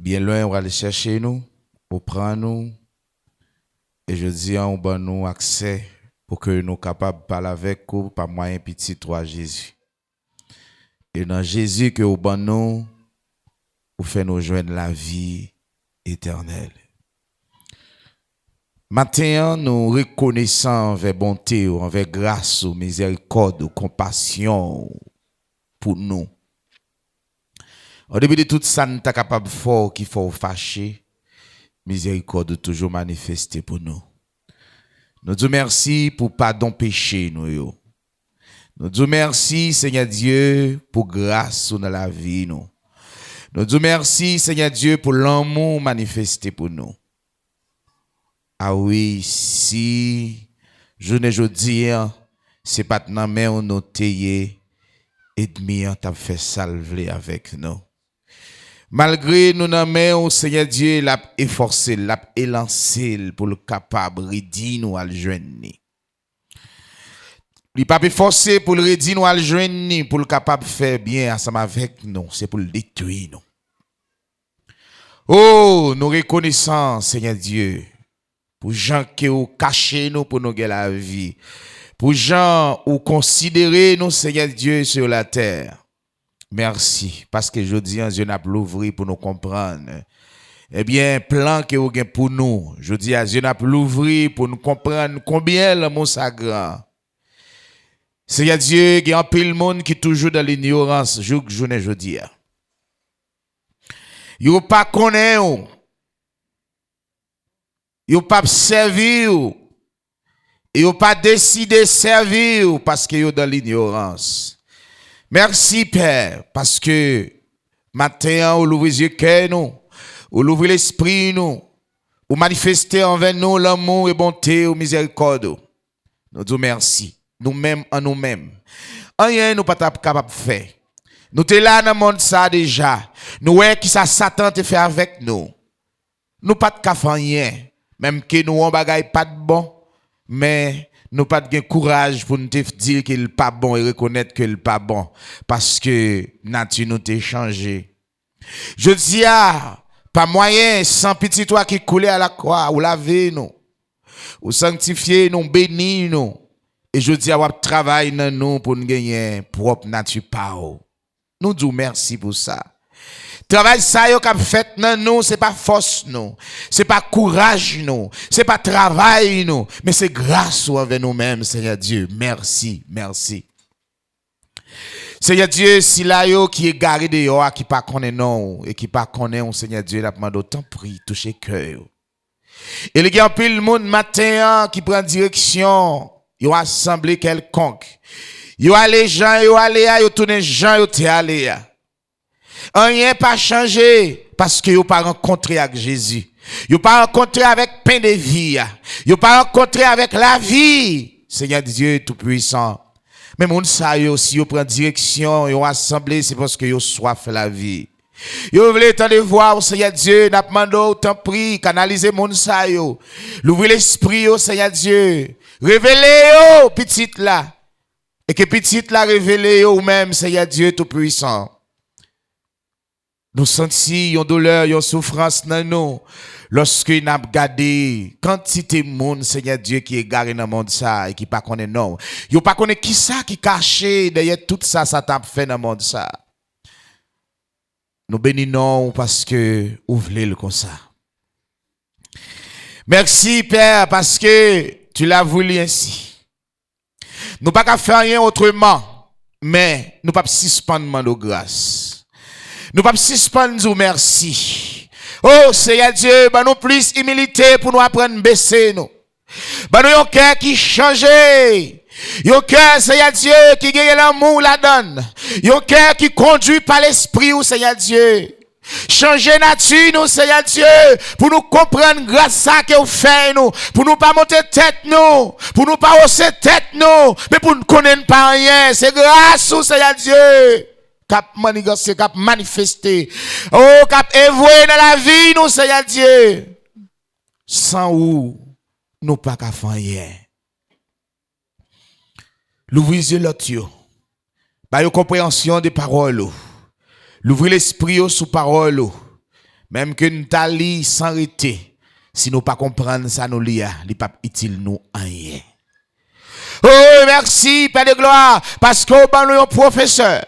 bien loin, on va aller chercher nous, pour prendre nous. Et je dis, on va nous accès pour que nous capables de parler avec vous par moyen petit toi Jésus. Et dans Jésus que vous ban nous, vous fait nous joindre la vie éternelle. Maintenant, nous reconnaissons envers bonté, envers grâce, miséricorde, compassion pour nous. Au début de tout ça, nous sommes capables de faire qu'il faut fâcher. Miséricorde toujours manifestée pour nous. Nous disons merci pour pardon péché nous. Nous disons merci Seigneur Dieu pour grâce dans la vie nous. Nous disons merci Seigneur Dieu pour l'amour manifesté pour nous. Ah oui, si je ne dis c'est pas dans mais on noté et demi t'a fait salver avec nous. Malgré nous n'amène Seigneur Dieu l'a efforcé, l'a élancé pour le capable redire nous à le joindre. Il pas efforcé pour le redire nous à le joindre pour le capable faire bien ensemble avec nous, c'est pour le détruire nous. Oh, nous reconnaissons Seigneur Dieu pour gens qui ont caché nous pour nous gagner la vie. Pour gens qui ont considéré nous Seigneur Dieu sur la terre. Merci, parce que je dis, Dieu n'a pas l'ouvrir pour nous comprendre. Eh bien, plan que vous avez pour nous, je dis, Dieu n'a pas l'ouvrir pour nous comprendre combien l'amour est grand. Seigneur Dieu, il y a un pile monde qui est toujours dans l'ignorance, je dis. Ils ne pas connaître, ils ne pas servir, ils ne pas décider de servir parce qu'ils sont dans l'ignorance. Merci Père, parce que maintenant, vous ouvrez les yeux cœur nous, vous ouvrez l'esprit nous, vous manifestez envers nous l'amour et bonté et miséricorde. Nous disons merci, nous-mêmes en nous-mêmes. Rien nous pas capable de faire. Nous sommes là dans le monde ça déjà. Nous voyons qui ça Satan te fait avec nous. Nous pas de faire rien, même que nous on bagaille pas de bon, mais nous pas de courage pour nous dire qu'il n'est pas bon et reconnaître qu'il n'est pas bon. Parce que nature nous t'a changé. Je dis, pas moyen, sans petit toi qui coulait à la croix, ou laver nous, ou sanctifier nous, bénir nous. Et je dis, avoir travail dans nous pour nous gagner propre nature pao. Nous disons merci pour ça. Travail ça yo qu'a fait nan nous, c'est pas force nous, c'est pas courage nous, c'est pas travail nous, mais c'est grâce envers nous-mêmes, Seigneur Dieu. Merci, merci. Seigneur Dieu, si là yo qui est garé dehors, qui pas connaît non et qui pas connaît on Seigneur Dieu, la demande autant prie, toucher cœur. Et il y a un peu le monde matin qui prend direction, yo assemblée quelconque. Yo allé gens, yo allé yo tourner gens, yo te allé. Rien pas changé parce que vous pas rencontré avec Jésus. Vous pas rencontré avec pain de vie. Vous pas rencontré avec la vie. Seigneur Dieu tout-puissant. Mais moun sa yo si vous prenez direction, vous assemblée, c'est parce que vous soif la vie. Vous voulez tant de voir, Seigneur Dieu, n'a demandé autant prie, canaliser moun sa yo. L'ouvrez l'esprit, Seigneur Dieu. Révélez-yo, petite là. Et que petite là révélez-yo même, Seigneur Dieu tout-puissant. Nous sentons une douleur, une souffrance dans nous. Lorsque nous avons regardé quantité de monde, Seigneur Dieu, qui est garé dans le monde ça et qui ne connaît pas non. Ils ne connaissent pas qui ça qui caché derrière tout ça, ça t'a fait dans le monde ça. Nous bénissons parce que vous voulez le comme ça. Merci Père parce que tu l'as voulu ainsi. Nous ne pouvons pas faire rien autrement, mais nous ne pouvons pas suspendre nos grâces. Nous ne pouvons pas suspendre nous merci. Oh Seigneur Dieu, bah nous plus humilité pour nous apprendre à baisser nous. Bah nous un cœur qui change. Un cœur Seigneur Dieu qui gagne l'amour la donne. Un cœur qui conduit par l'esprit ou Seigneur Dieu. Changer nature nous Seigneur Dieu pour nous comprendre grâce à ce que vous faites nous, pour nous pas monter tête nous, pour nous pas hausser tête nous, mais pour nous connaître pas rien. C'est grâce au Seigneur Dieu. Cap manifester, cap manifester. Oh, cap évoluer dans la vie, nous, Seigneur Dieu. Sans où, nous pas qu'à faire rien. L'ouvrez les yeux l'autre. Par la compréhension des paroles. L'ouvrez l'esprit sous parole. Même que nous t'allions sans arrêter, si nous pas comprendre ça, nous lia, il pas utile nous rien. Oh, merci, Père de gloire, parce qu'on a un professeur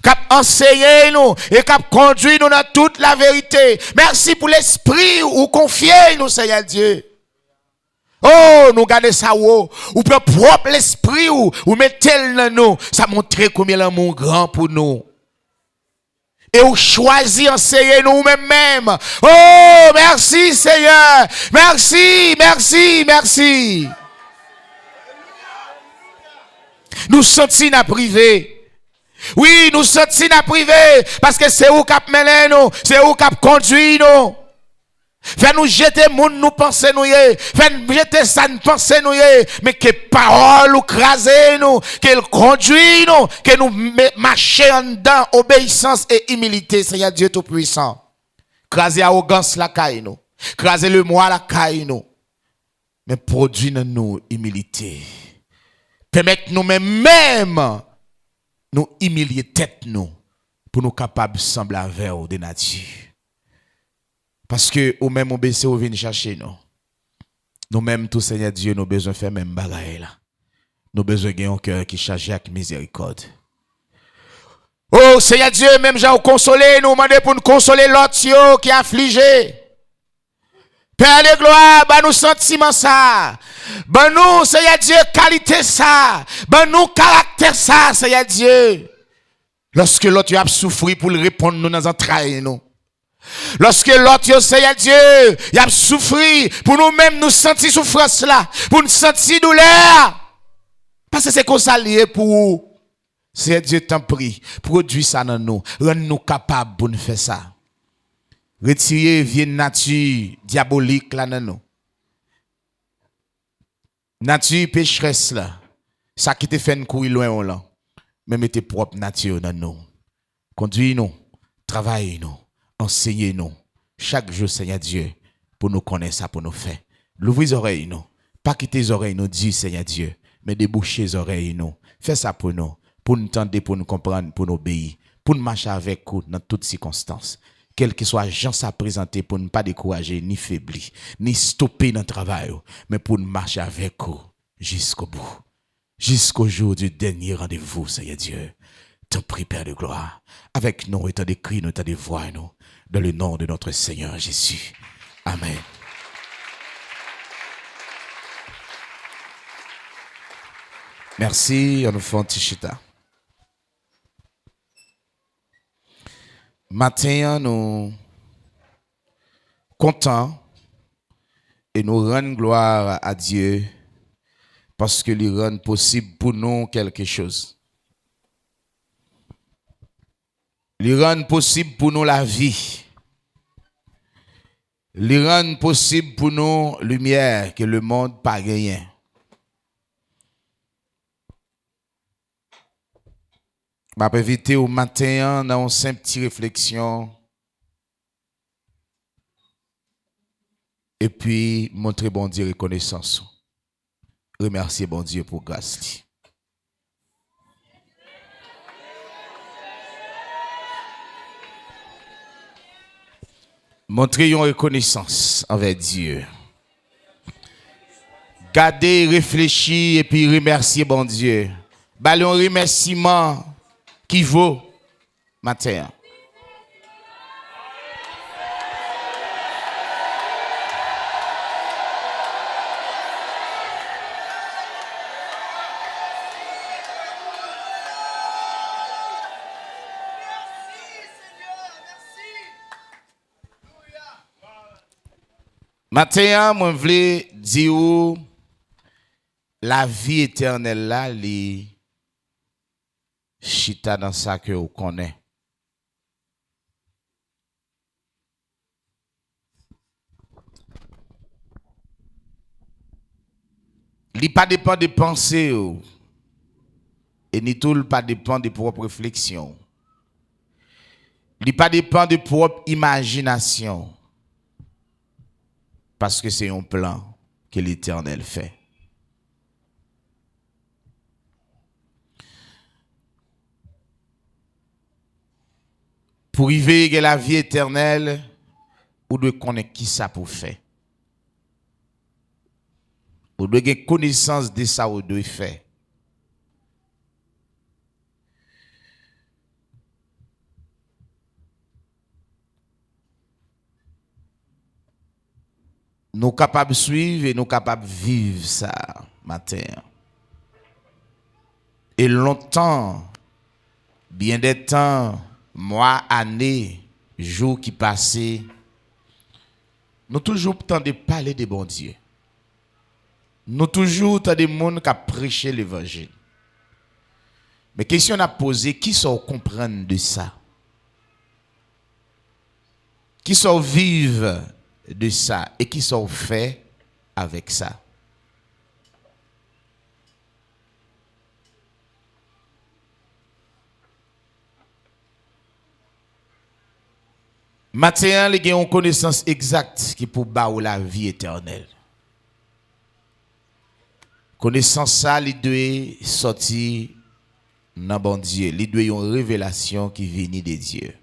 qui a enseigné nous et qui a conduit nous dans toute la vérité. Merci pour l'esprit ou confier nous, Seigneur Dieu. Oh, nous gardons ça, ou peut propre l'esprit ou mettez-le dans nous. Ça montre combien l'amour grand pour nous. Et ou choisi enseigner nous-mêmes. Oh, merci Seigneur. Merci, merci, merci. Nous sentons na privé. Oui, nous sentons na privé. Parce que c'est où cap mené nous. C'est où cap conduit nous. Fait nous jeter moun nous penser nous yé. Fait nous jeter ça nous penser nous yé. Mais que parole ou craser nous. Qu'elle conduit nous. Que nous marcher en dedans obéissance et humilité. Seigneur Dieu Tout-Puissant. Craser arrogance la caille nous. Craser le moi la caille nous. Mais produit dans nous humilité. Permettre nous même nous humilier tête nous. Pour nous capables de sembler avec de nature. Parce que ou même on baisse ou vient chercher nous. Nous même tout Seigneur Dieu nous besoin faire même bagaille là. Nous besoin gagner un cœur qui chargé avec miséricorde. Oh Seigneur Dieu même j'ai consoler nous demander pour nous consoler l'autre qui est affligé. Père de gloire, bah nous sentiment ça. Bah nous Seigneur Dieu qualité ça. Bah nous caractère ça Seigneur Dieu. Lorsque l'autre a souffert pour le répondre nous dans entrailles nous. Lorsque l'autre, Seigneur Dieu, il a souffert pour nous-mêmes nous sentir souffrance là, pour nous sentir douleur. Parce que c'est comme ça lié pour vous. Seigneur Dieu t'en prie, produis ça dans nous, rends-nous capables pour nous faire ça. Retirez vieille nature diabolique là dans nous. Nature pécheresse là, ça qui te fait nous courir loin là. Mais mettez propre nature dans nous. Conduis-nous, travaillez-nous. Enseignez-nous chaque jour, Seigneur Dieu, pour nous connaître ça, pour nous faire. L'ouvrez les oreilles, nous. Pas quitter les oreilles, nous, dit Seigneur Dieu, mais déboucher les oreilles, nous. Fais ça pour nous tendre, pour nous comprendre, pour nous obéir, pour nous marcher avec vous dans toutes circonstances. Quel que soit gens à présenter, pour ne pas décourager, ni faiblir, ni stopper dans le travail, mais pour nous marcher avec vous jusqu'au bout. Jusqu'au jour du dernier rendez-vous, Seigneur Dieu. Te prie, Père de gloire, avec nous, étant des cris, nous, étant des voix, nous, dans le nom de notre Seigneur Jésus. Amen. Merci, on nous fait un petit chita. Matin, nous contents et nous rendons gloire à Dieu parce qu'il rend possible pour nous quelque chose. Il rend possible pour nous la vie. Il rend possible pour nous lumière que le monde pas rien. Je vais inviter au matin dans une simple petite réflexion. Et puis montrer bon Dieu reconnaissance. Remercier bon Dieu pour grâce. Montrer une reconnaissance envers Dieu. Garder, réfléchir et puis remercier bon Dieu. Balé un remerciement qui vaut matin. Matin, moi, je voulais dire la vie éternelle là, les chita dans ça que vous connaissez. Il pas dépend de pensées et ni tout pas dépend de propres réflexions. Il pas dépend de propre imagination. Parce que c'est un plan que l'Éternel fait. Pour arriver à la vie éternelle, ou doit connaître qui ça pour faire. Ou doit avoir connaissance de ça ou doit faire. Nous sommes capables de suivre et nous sommes capables de vivre ça matin. Et longtemps, bien des temps, mois, années, jours qui passaient, nous toujours temps de parler de bon Dieu. Nous toujours temps de monde qui a prêché l'évangile. Mais question à poser, qui sont comprendre de ça? Qui sont vivre de ça et qui sont faits avec ça? Matin, les gens ont connaissance exacte qui pour ba ou la vie éternelle. Connaissance ça, les doit sortir dans bon Dieu. Les doit une révélation qui vient de Dieu.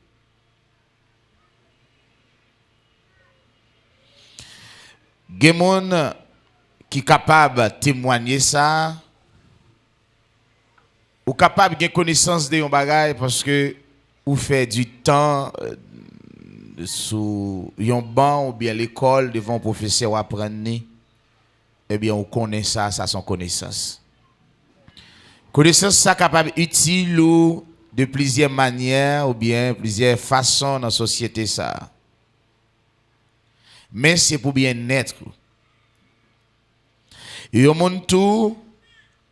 Gen moun qui capable de témoigner ça, ou capable de connaissance de yon bagay parce que ou fait du temps sous yon banc ou bien l'école devant un professeur ou apprendre, eh bien on connaît ça son connaissance. Connaissance ça capable utile ou de plusieurs manières ou bien plusieurs façons dans la société ça. Mais c'est pour bien-être. Et au monde tout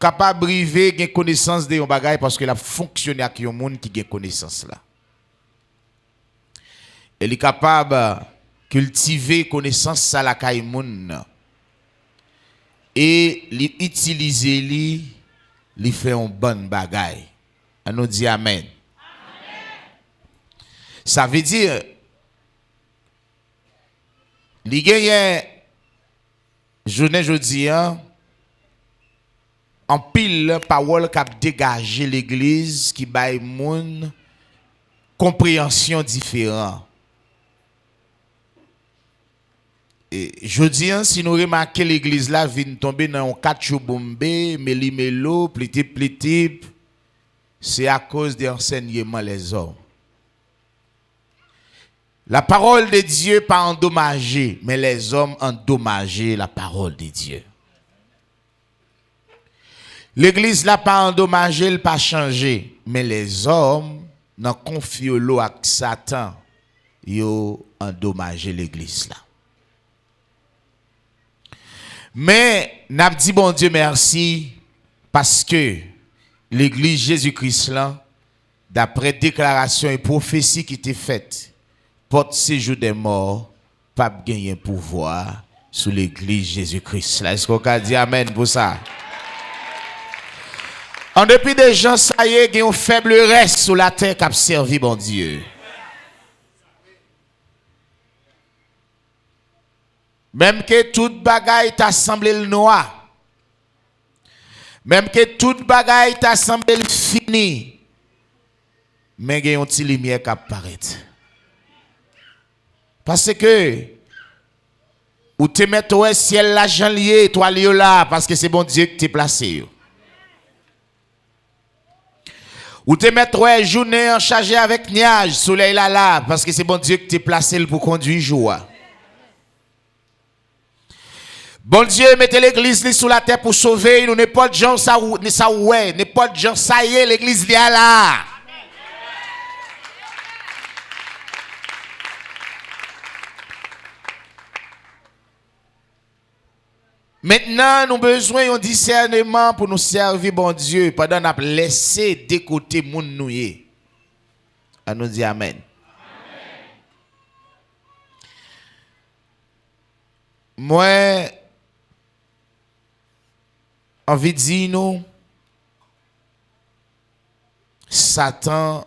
capable de briver gain connaissance de yon bagay parce que la fonctionne avec yon monde qui gain connaissance là. Elle est capable de cultiver connaissance ça la kay moun et l'utiliser li fait un bon bagay. On nous dit amen. Ça veut dire li gagne journée jodi an en pile parole qui a dégagé l'église qui bail moun compréhension différent. Et jodi an si nous remarquons l'église là vient tomber dans un quatre bombé méli-mélo plitip c'est à cause des enseignements les hommes. La parole de Dieu pas endommagée, mais les hommes endommagé la parole de Dieu. L'église n'a pas endommagé, elle pas changé, mais les hommes n'ont confié l'eau à Satan, ils ont endommagé l'église là. Mais n'a dit bon Dieu merci parce que l'église Jésus-Christ là, d'après déclaration et prophétie qui était faite, porte séjour des morts, pas gagner pouvoir sur l'église Jésus-Christ. Est-ce qu'on peut dire amen pour ça? En dépit des gens, ça y est, il y a un faible reste sur la terre qui a servi bon Dieu. Même que toute bagaille t'a semblé le noir. Même que toute bagaille t'a semblé le fini. Mais il y a une petite lumière qui apparaît. Parce que ou te mettre au ciel l'argent lié, toi lié là, parce que c'est bon Dieu qui t'a placé. Ou te mettre au journée en chargé avec nuage, soleil là, parce que c'est bon Dieu qui t'a placé pour conduire jour. Bon Dieu, mettez l'église sous la terre pour sauver, nous n'est pas de gens ça ouais, n'est pas de gens ça y est, l'église là. Maintenant, nous avons besoin d'un discernement pour nous servir, bon Dieu, pendant qu'on a laissé de côté moun nou yé. On nous dit amen. Moi, envie de dire nous, Satan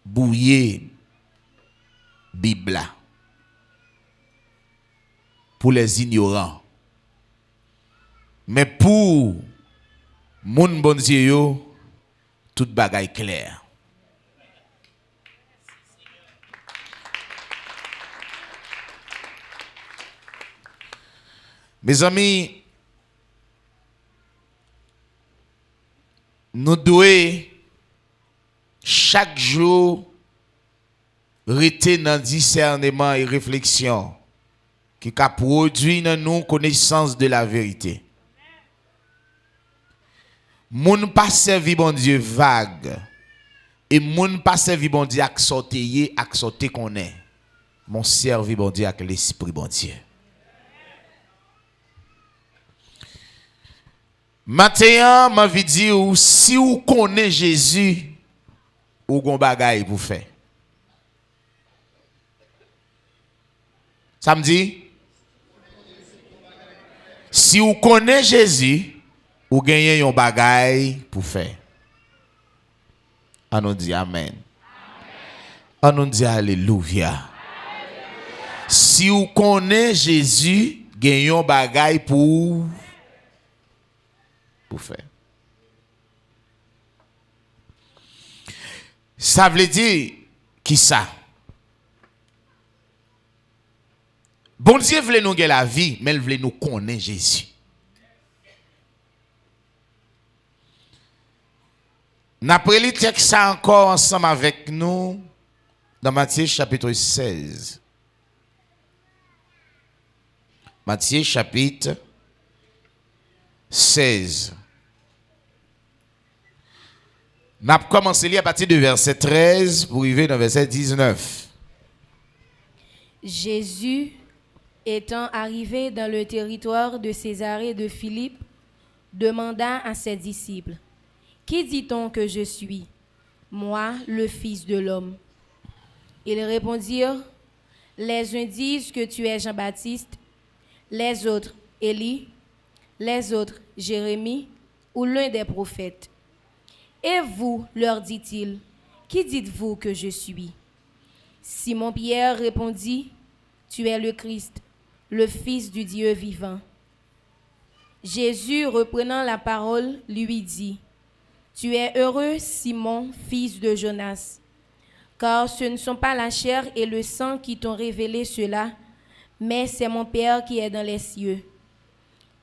bouillé Bible pour les ignorants. Mais pour moun bon Dieu yo, toute bagaille claire. Mes amis, nous devons chaque jour rester dans discernement et réflexion qui a produit dans nous connaissance de la vérité. Moun pas servi bon Dieu vague et moun pas servi bon Dieu ak sorte qu'on est. Mon servi bon Dieu avec l'esprit bon Dieu. Maintenant, m'a envie dire si vous connaissez Jésus, ou gon bagay pour faire. Ça me dit si vous connaissez Jésus, vous gagnez un bagay pour faire. On nous dit amen. On nous dit alléluia. Si vous connaissez Jésus, gagnez un bagay pour faire. Ça veut dire qui ça? Bon Dieu voulait nous gagner la vie, mais il voulait nous connaître Jésus. N'après le texte ça encore ensemble avec nous dans Matthieu chapitre 16. Matthieu chapitre 16. Nous avons commencé à partir du verset 13 pour arriver dans le verset 19. Jésus, étant arrivé dans le territoire de Césarée de Philippe, demanda à ses disciples, « Qui dit-on que je suis, moi, le Fils de l'homme ?» Ils répondirent, « Les uns disent que tu es Jean-Baptiste, les autres Élie, les autres Jérémie ou l'un des prophètes. Et vous, leur dit-il, qui dites-vous que je suis? Simon-Pierre répondit, tu es le Christ, le Fils du Dieu vivant. Jésus, reprenant la parole, lui dit, tu es heureux, Simon, fils de Jonas, car ce ne sont pas la chair et le sang qui t'ont révélé cela, mais c'est mon Père qui est dans les cieux.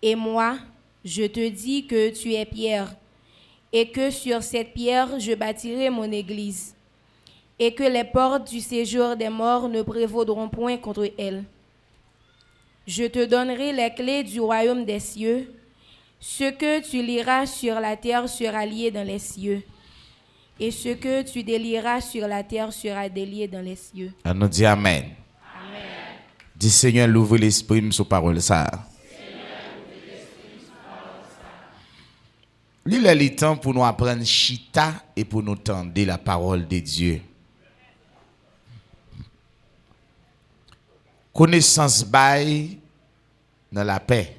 Et moi, je te dis que tu es Pierre, et que sur cette pierre je bâtirai mon église, et que les portes du séjour des morts ne prévaudront point contre elle. Je te donnerai les clés du royaume des cieux. Ce que tu liras sur la terre sera lié dans les cieux, et ce que tu délieras sur la terre sera délié dans les cieux. On nous dit amen. Amen. Dis Seigneur, l'ouvre l'esprit sous parole ça. Il est le temps pour nous apprendre chita et pour nous tendre la parole de Dieu. Connaissance bail dans la paix.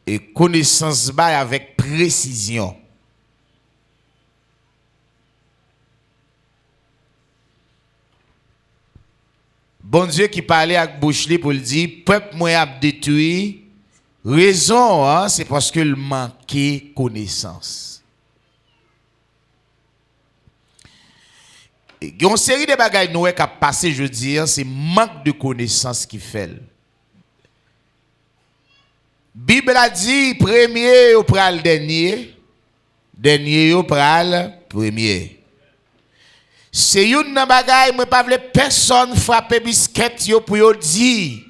Et connaissance bail avec précision. Bon Dieu qui parlait avec bouche li pour le dire, peuple moi a détruit. Raison, hein, c'est parce que il manquait connaissance. Il y a une série de bagages nous qui a passé, je veux dire, c'est manque de connaissance qui fait. Bible a dit premier au pral dernier, dernier au pral premier. C'est une bagaille, moi pas vle personne frapper biscuit yo pour yo dire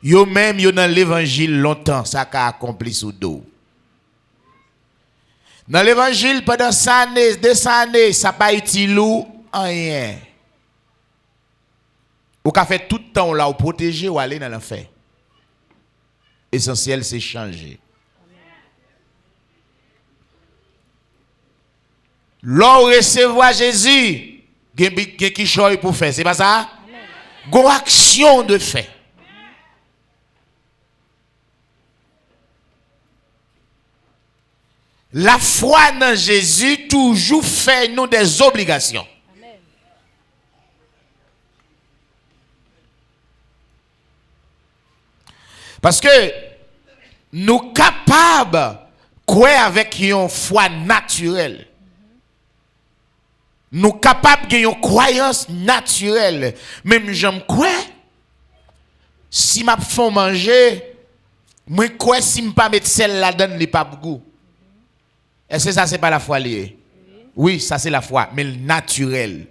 yo même yo dans l'évangile longtemps ça qu'a accompli sous dos. Dans l'évangile pendant 100 années, 200 années, ça pas utile ou rien. Ou qu'a fait tout le temps là ou protéger ou aller dans l'enfer. Essentiel c'est changer. L'on recevoir Jésus qui choisit pour faire, c'est pas ça? Go action de fait. La foi dans Jésus toujours fait nous des obligations. Amen. Parce que nous capables croire avec une foi naturelle. nous capables de une croyance naturelle. Même j'aime quoi? Si m'a font manger, moi quoi si me pas mettre celle là-dedans, n'est pas goût. Est-ce que ça c'est pas la foi liée? Oui, ça c'est la foi, mais le naturel.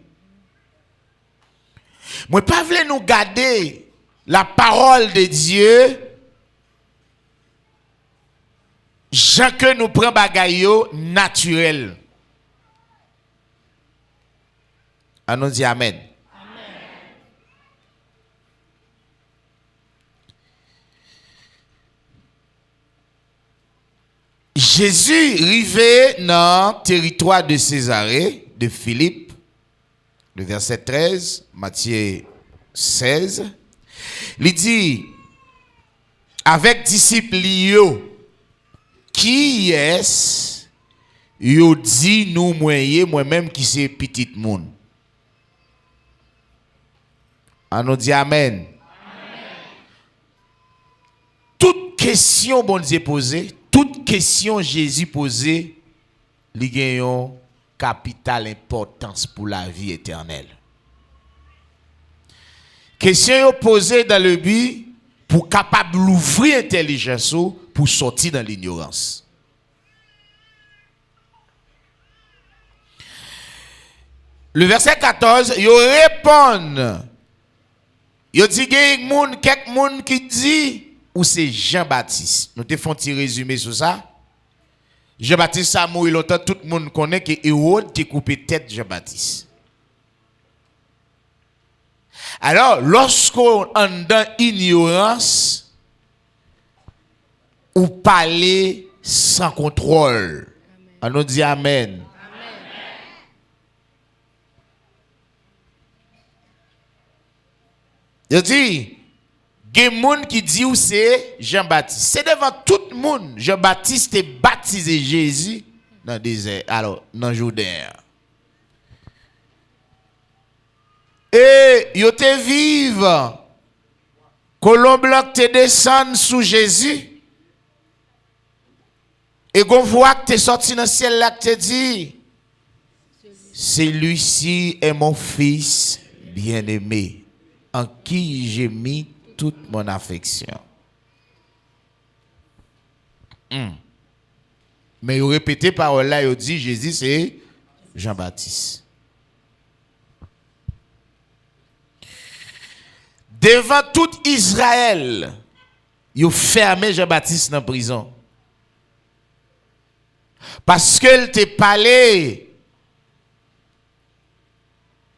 Moi pas voulais nous garder la parole de Dieu. Jean que nous prenons bagaille naturel. On nous dit amen. Jésus arrivé dans le territoire de Césarée, de Philippe, le verset 13, Matthieu 16. Il dit, avec disciples liés, qui est-ce yo dit nous moi-même qui c'est petit monde? On nous dit amen. Toute question bon Dieu posée, toute question Jésus posée, li gen yon capital importance pour la vie éternelle. Question posée dans le but pour capable d'ouvrir l'intelligence pour sortir dans l'ignorance. Le verset 14, il répond. Il dit quelques monde qui dit ou c'est Jean-Baptiste. Nous te font un petit résumé sur ça. Jean-Baptiste a mouru longtemps, tout le monde connaît que Hérode qui coupé tête Jean-Baptiste. Alors, lorsqu'on est dans ignorance, ou parler sans contrôle. On nous dit amen. Il dit, il y a des gens qui disent que c'est Jean-Baptiste. C'est devant tout le monde. Jean-Baptiste est baptisé Jésus dans le désert, alors dans le Jourdain. Et il te vive. Colomb blanc te descend sous Jésus. Et qu'on voit que tu es sorti dans le ciel là, que tu dit, celui-ci est mon fils bien-aimé, en qui j'ai mis toute mon affection. Mais il répète parole là, il dit, Jésus c'est Jean-Baptiste. Devant tout Israël, il a fermé Jean-Baptiste dans la prison. Parce qu'elle t'a parlé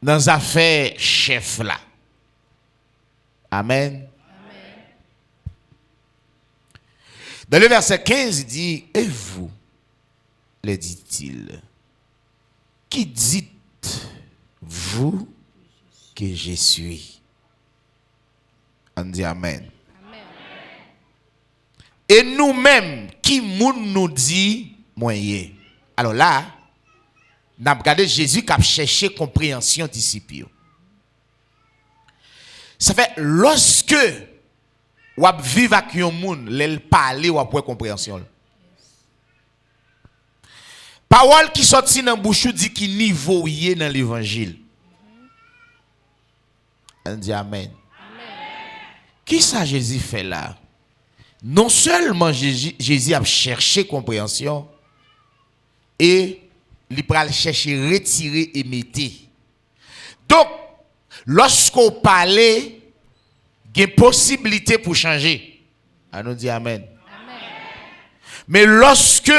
dans les affaires chef là. Amen. Dans le verset 15, il dit, et vous, le dit-il, qui dites-vous que je suis? On dit amen. Et nous-mêmes, qui nous dit, moyen. Alors là, nous avons regardé Jésus qui a cherché compréhension disciple. Ça fait lorsque vous vivez avec un monde, vous parlez ou vous compréhension. Parole qui sortit dans bouche dit qui niveau y dans l'évangile. On dit amen. Qui ça Jésus fait là? Non seulement Jésus a cherché compréhension, et il va chercher retirer et mettre. Donc, lorsqu'on parle, il y a une possibilité pour changer. On nous dit amen. Mais lorsque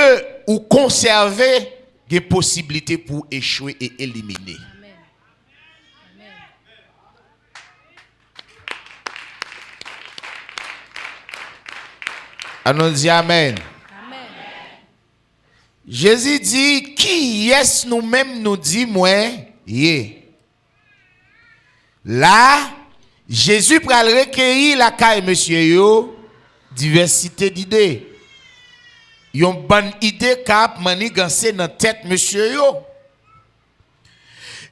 vous conservez, il y a une possibilité pour échouer et éliminer. On nous dit amen. Jésus dit, qui est-ce nous-mêmes nous dit, moi, yé. Là, Jésus pral recueillir la caille, monsieur yo, diversité d'idées. Yon bonne idée cap manigancé dans tête, monsieur yo.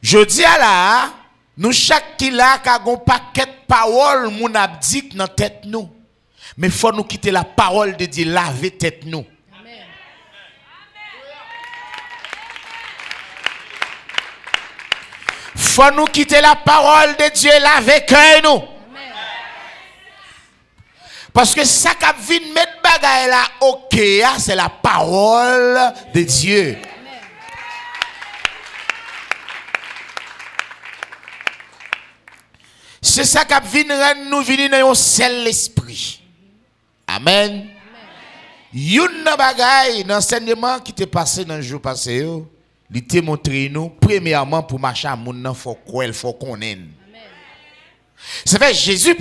Je dis à la, nous chaque qui là, kagon paquet parole, moun abdik dans tête nous. Mais faut nous quitter la parole de Dieu, laver tête nous. Faut nous quitter la parole de Dieu là avec nous. Parce que ça qui vient mettre bagaille là, ok, c'est la parole de Dieu. C'est ça qui vient rendre nous venir dans un seul esprit. Amen. Yon bagaille dans l'enseignement qui t'est passé dans le jour passé, il t'a montré nous premièrement pour marcher à moun nan faut quoi, il faut connaître. C'est fait Jésus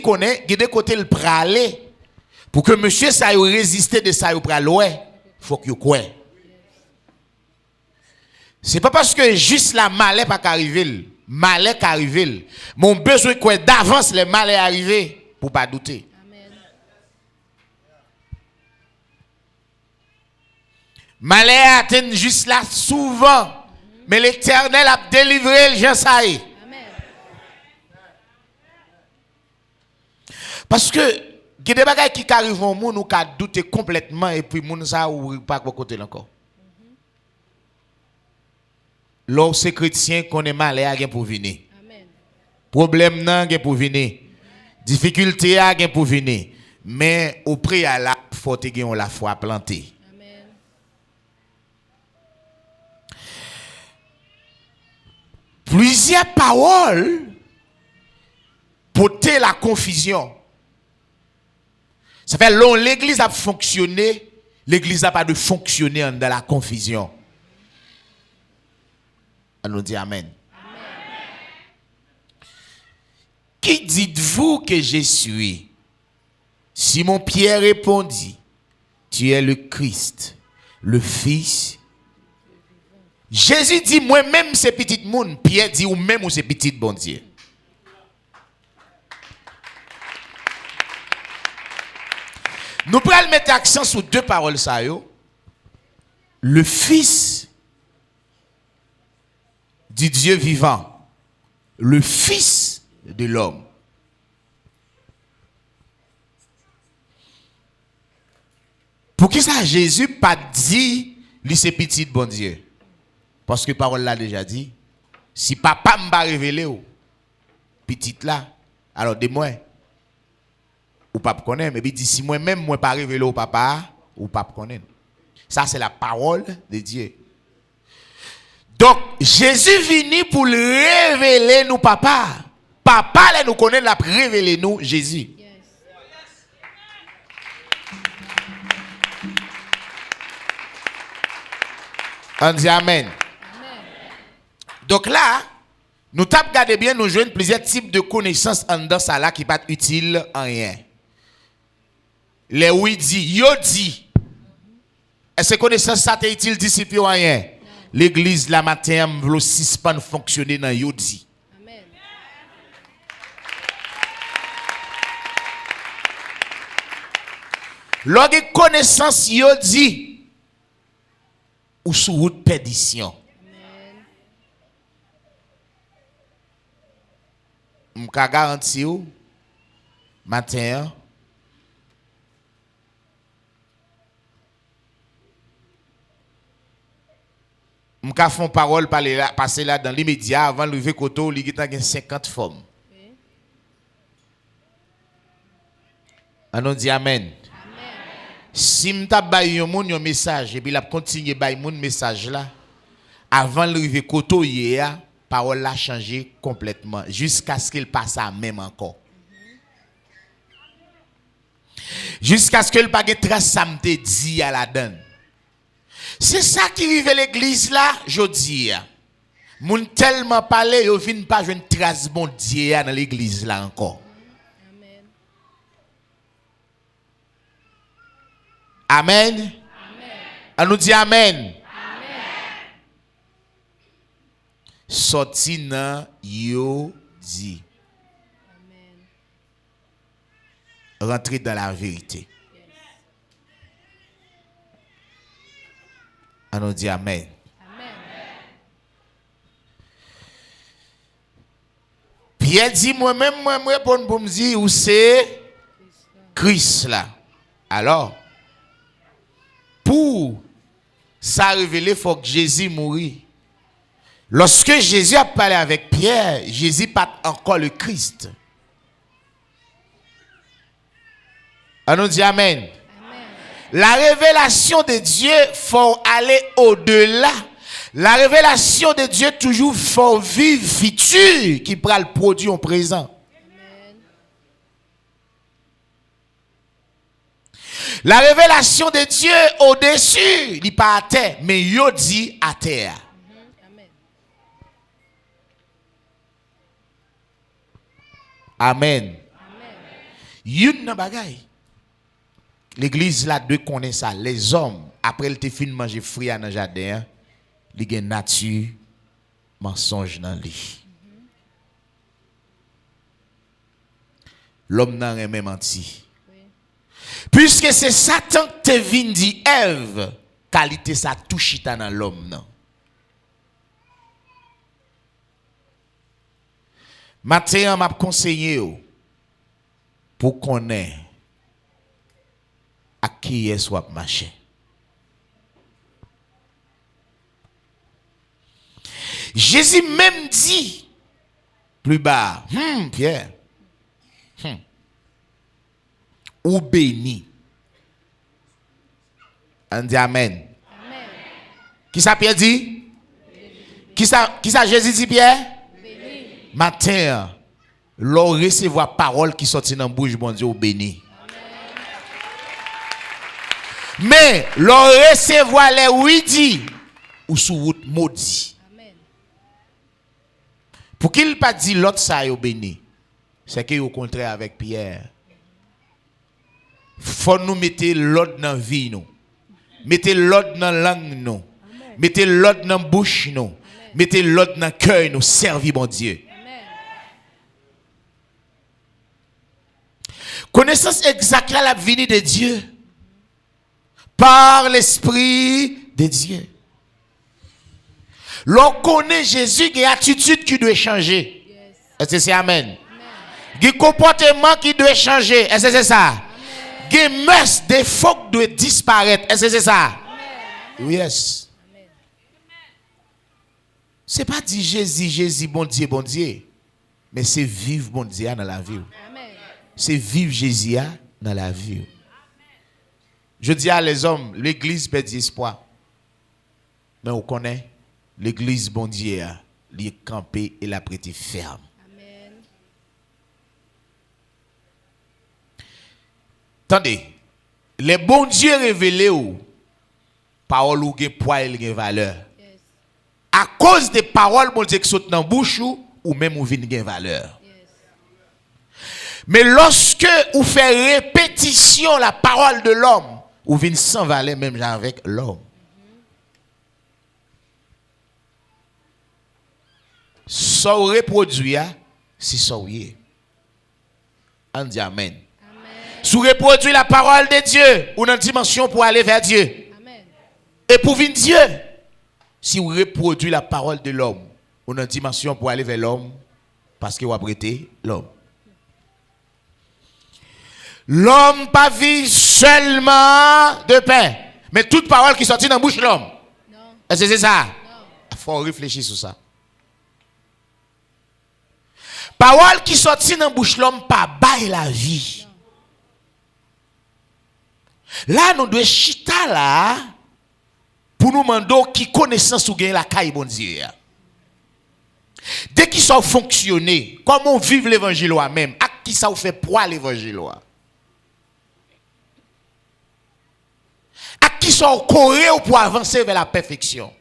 connaît, il de côté le praler pour que monsieur ça résister de ça pral ouais, faut que quoi. C'est pas parce que juste la malheur pas arriver, malheur arriver. Mon besoin quoi d'avance le malheur arrivé pour pas douter. Malheur atteint juste là souvent, mais l'Éternel a délivré le gens ça y. Parce que il y a des bagages qui arrivent au monde ou qui doutent complètement et puis moun ça ou pas côté encore. Lorsque c'est chrétien qu'on est malheur a pour venir. Problème nan gen pour venir. Difficulté a gen pour venir. Mais au préalable faut te gen la foi plantée. Plusieurs paroles portent la confusion. Ça fait long l'église a fonctionné, l'église n'a pas de fonctionner dans la confusion. On nous dit amen. Qui dites-vous que je suis? Simon Pierre répondit, tu es le Christ, le Fils. Jésus dit, moi-même c'est petit monde. Pierre dit, ou même ou c'est petit bon Dieu. Nous pourrons mettre accent sur deux paroles ça yo. Le Fils du Dieu vivant, le Fils de l'homme. Pour qui ça Jésus pas dit lui c'est petit bon Dieu? Parce que parole là déjà dit, si papa m'a révélé ou petite là, alors de moi ou pas connaît, mais il dit si moi-même moi pas révélé au papa ou pas connaît. Ça c'est la parole de Dieu. Donc Jésus venu pour le révéler nous papa. Papa là nous connaît l'a révélé nous Jésus. On dit amen. Donc là, nous t'avons regardé bien, nous jouons plusieurs types de connaissances en dans ça là qui pas utile en rien. Les oui dit, yo dit. Est-ce que connaissance ça t'est utile disciple en rien? L'église la matin veut suspendre fonctionner dans yo dit. Amen. Lorsque connaissance yo dit ou sous route perdition. Je garantis vous, matin, je fais parole passer là dans l'immédiat avant de lever koto, il y a 50 formes. On dit amen. Si je baille un message et puis la continue baille mon message là avant de lever koto hier, parole a changé complètement jusqu'à ce qu'il passe à même encore. Jusqu'à ce qu'il pas de trace ça me dit à la donne. C'est ça qui arrive à l'église là, je dis. Moun tellement parlé, yo vinn pas une trace bon Dieu dans l'église là encore. Amen. Amen. On nous dit amen. Sorti nan yo dit. Rentrer dans la vérité. On nous dit amen. Pierre dit moi-même moi répondre pour me dire où c'est Christ là. Alors pour ça révéler faut que Jésus mourit. Lorsque Jésus a parlé avec Pierre, Jésus pas encore le Christ. On nous dit Amen. Amen. La révélation de Dieu, faut aller au-delà. La révélation de Dieu, toujours, faut vivre futur qui prend le produit en présent. Amen. La révélation de Dieu au-dessus, il n'est pas à terre, mais il dit à terre. Amen. Une bagay. L'église là doit connaître ça. Les hommes, après le fin de manger fruit dans le jardin, ils ont une nature mensonge dans lui. L'homme n'a rien menti. Puisque c'est Satan qui te vient dit Ève, qualité ça touche dans l'homme non. Matin, m'a conseillé pour connaître à qui est soit marché. Jésus même dit plus bas, Pierre, ou béni. On dit Amen. Amen. Qui ça Pierre dit? Qui ça Jésus dit Pierre? Matin, l'on recevoir parole qui sortit dans la bouche bon Dieu au béni. Amen. Mais l'on recevoir les oui dit ou sous route maudit. Amen. Pour qu'il pas dit l'autre ça au béni, c'est qu'il au contraire avec Pierre. Faut nous mettre l'autre dans la vie nous. Mettez l'autre dans la langue nous. Mettez l'autre dans la bouche nous. Mettez l'autre dans le cœur nous. Servis mon Dieu. Connaissance exacte à la venue de Dieu par l'Esprit de Dieu. L'on connaît Jésus, il y a une attitude qui doit changer. Yes. Est-ce que c'est Amen? Il y a un comportement qui doit changer. Est-ce que c'est ça? Il y a un mœurs, des défauts qui doivent disparaître. Est-ce que c'est ça? Amen. Yes. Ce n'est pas dire Jésus, bon Dieu. Mais c'est vivre bon Dieu dans la vie. Amen. C'est vivre Jésus dans la vie. Je dis à les hommes, l'église perd espoir. Mais on connaît, l'église bon Dieu, elle est campée et la prêté ferme. Amen. Attendez, les bons dieux révélés, parole ou poids et valeur. Yes. À cause des paroles bon Dieu qui sautent dans la bouche ou même ou viennent gain valeur. Mais lorsque vous faites répétition la parole de l'homme, vous venez sans valeur même avec l'homme. Ça reproduit, si ça y on dit Amen. Si vous reproduisez la parole de Dieu, ou dans une dimension pour aller vers Dieu. Amen. Et pour venir Dieu, si vous reproduisez la parole de l'homme, ou dans une dimension pour aller vers l'homme, parce que vous apprêtez l'homme. L'homme pas vit seulement de pain, mais toute parole qui sortit dans la bouche de l'homme. Est-ce que c'est ça? Il faut réfléchir sur ça. Parole qui sortit dans la bouche de l'homme, pas bail la vie. Là, nous devons chita là pour nous demander qui connaissance ou gagne la caille bon Dieu. Dès qu'ils sont fonctionnés, comment vivre l'évangile même, à qui ça vous fait poids l'évangile? À qui sont corés pour avancer vers la perfection?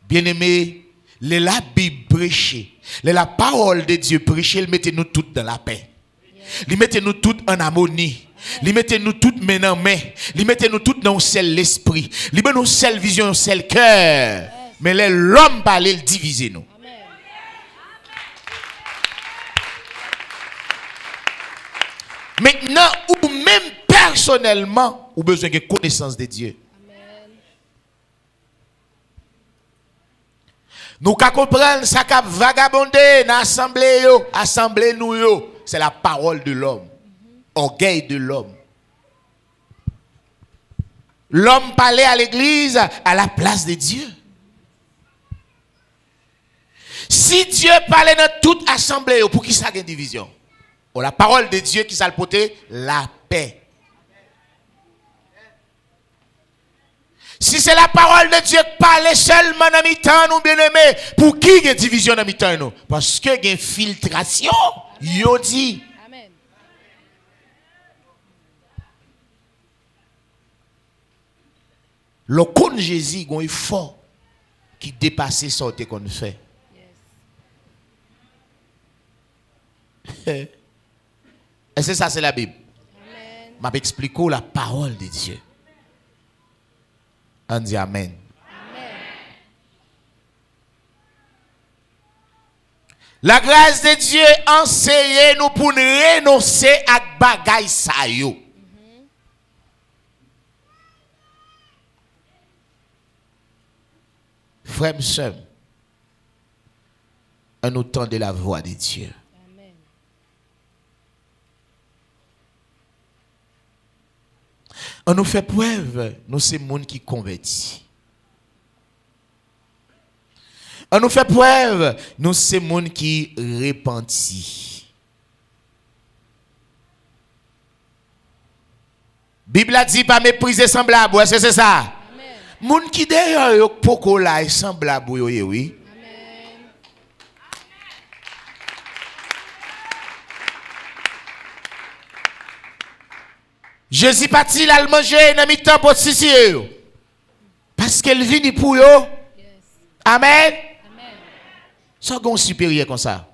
Bien-aimés, la Bible prêchée, la parole de Dieu prêchée, mettez-nous toutes dans la paix. Li mettez-nous toutes en harmonie. Li mettez-nous toutes main en main. Li mettez-nous toutes dans un seul esprit. Li mettez-nous une seule vision, un seul cœur. Mais l'homme parle, il divise nous. Maintenant, ou même personnellement, ou besoin de connaissance de Dieu. Nous comprenons ça qui vagabondé dans l'assemblée nous. C'est la parole de l'homme. Orgueil de l'homme. L'homme parlait à l'église à la place de Dieu. Si Dieu parlait dans toute assemblée, pour qui ça a une division? La parole de Dieu qui s'est porté la paix. Si c'est la parole de Dieu qui parle seulement dans mi-temps, nous bien-aimés, pour qui il y a division dans mi-temps nous? Parce que il y a une filtration. Yo dit. Amen. Le con Jésus, il y a un effort qui dépasse ce qu'on fait. Yes. Et c'est ça, c'est la Bible. Amen. Je vais expliquer la parole de Dieu. On dit Amen. Amen. La grâce de Dieu enseigne nous pour nous renoncer à bagay sa yo. Frère et sœur, on entend de la voix de Dieu. Amen. On nous fait preuve, nous c'est monde qui convertit. On nous fait preuve, nous c'est monde qui repentit. Bible a dit pas mépriser semblable, est-ce que c'est ça? Amen. Moun qui d'ailleurs yo poko la semblable yo oui. Amen. Jésus parti là manger dans mi-temps pour sisi yo. Parce qu'elle vient pour yo. Yes. Amen. Amen. Ça gon supérieur comme ça.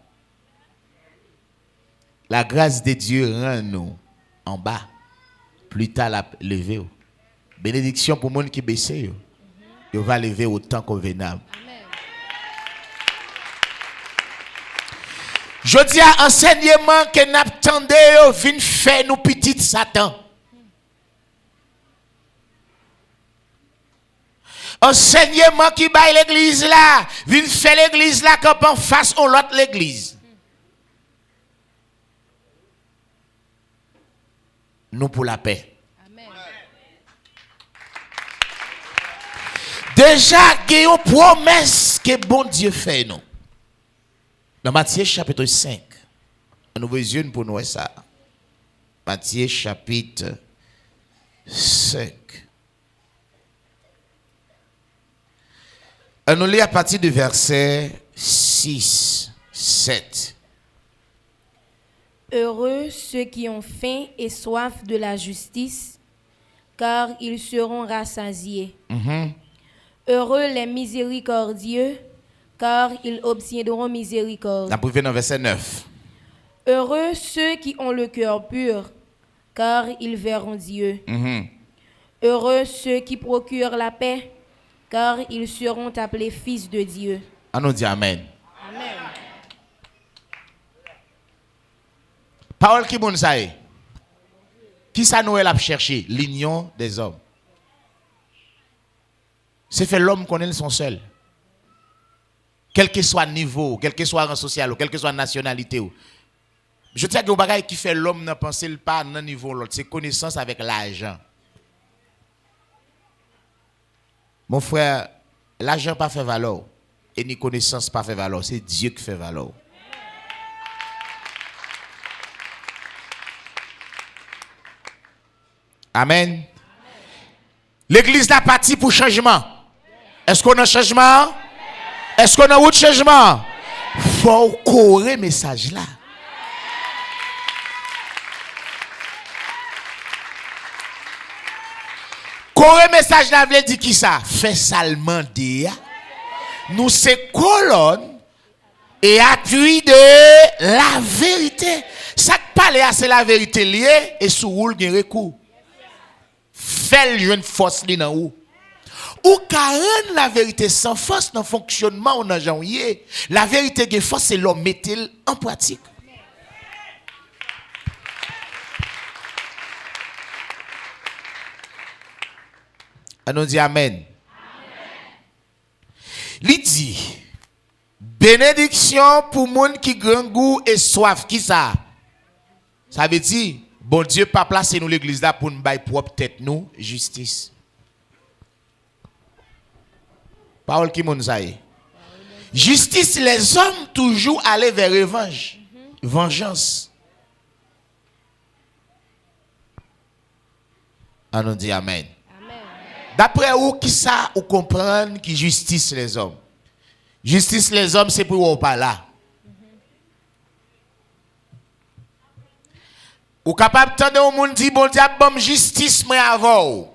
La grâce de Dieu rend nous en bas. Plus tard la lever. Bénédiction pour monde qui baisse yo. Yo va lever autant convenable. Amen. Je dis à enseignement que n'attendez yo vinn faire nous petit Satan. Enseignement qui baille l'église là, vient faire l'église là comme en face à l'autre l'église. Nous pour la paix. Amen. Déjà, il y a une promesse que bon Dieu fait nous. Dans Matthieu chapitre 5, nous voyons pour nous ça. Matthieu chapitre 5. On lit à partir du verset 6, 7. Heureux ceux qui ont faim et soif de la justice, car ils seront rassasiés. Heureux les miséricordieux, car ils obtiendront miséricorde. On peut dans verset 9. Heureux ceux qui ont le cœur pur, car ils verront Dieu. Heureux ceux qui procurent la paix, car ils seront appelés fils de Dieu. On nous dit Amen. Amen. Parole qui bon ça est. Qui ça nous a cherché? L'union des hommes. C'est fait l'homme connaît son seul. Quel que soit le niveau, quel que soit le rang social, quelle que soit la nationalité. Je dis que le bagage qui fait l'homme ne pense pas dans niveau l'autre, c'est connaissance avec l'argent. Mon frère, l'argent pas fait valeur et ni connaissance pas fait valeur, c'est Dieu qui fait valeur. Amen. L'église n'a parti pour changement. Est-ce qu'on a un changement? Est-ce qu'on a un autre changement? Faut courir le message là. Courir message là veut dire qui ça? Fait salement dia. Nous c'est colonne et appui de la vérité. Ça qui parle c'est la vérité liée et sous roule gen recours. Fait le jeune force li nan ou. Ou carrément la vérité sans force dans fonctionnement on a janvier. La vérité gen force c'est l'homme mettre en pratique. On nous dit Amen. Il dit, bénédiction pour monde qui grand goût et soif. Qui ça? Ça veut dire, bon Dieu pas placer nous l'église là pour nous bailler propre tête nous, justice. Parole qui moun ça y. Justice, les hommes toujours aller vers revanche. Vengeance. On nous dit amen. D'après vous, qui ça ou comprendre qui justice les hommes? Justice les hommes, c'est pour vous pas là. Ou capable de au monde dit bon Dieu bon justice moi avant.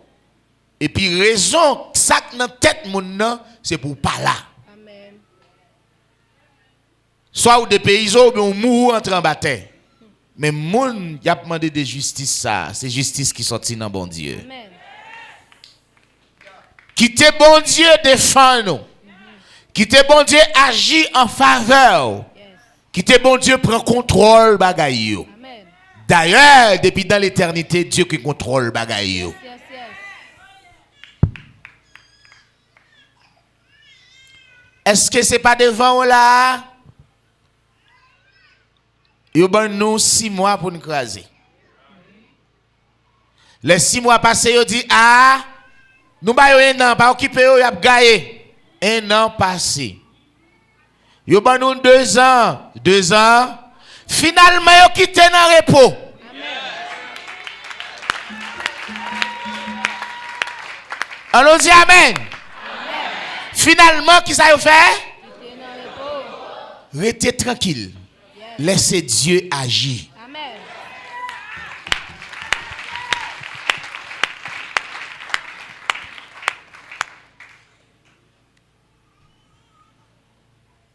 Et puis raison ça dans tête monde nan, c'est pour pas là. Amen. Soit ou des paysans ou bien mou entre en bataille. Mais monde y a demandé de justice ça, c'est justice qui sorti dans bon Dieu. Amen. Quittez bon Dieu défend nous. Quittez bon Dieu agit en faveur. Quittez bon Dieu prend contrôle bagaille yo. Amen. D'ailleurs, depuis dans l'éternité, Dieu qui contrôle bagaille yo. Yes, yes. Est-ce que c'est pas devant là? Yo ban nous 6 mois pour nous craser. Les 6 mois passés, yo dit ah nous ba yo un an pas occupé yo y a gagné. Un an passé. Yo ban nous 2 ans, 2 ans. Finalement yo quitté dans repos. On dit amen. Finalement, qui ça yo fait? Restez tranquille. Laissez Dieu agir. Amen.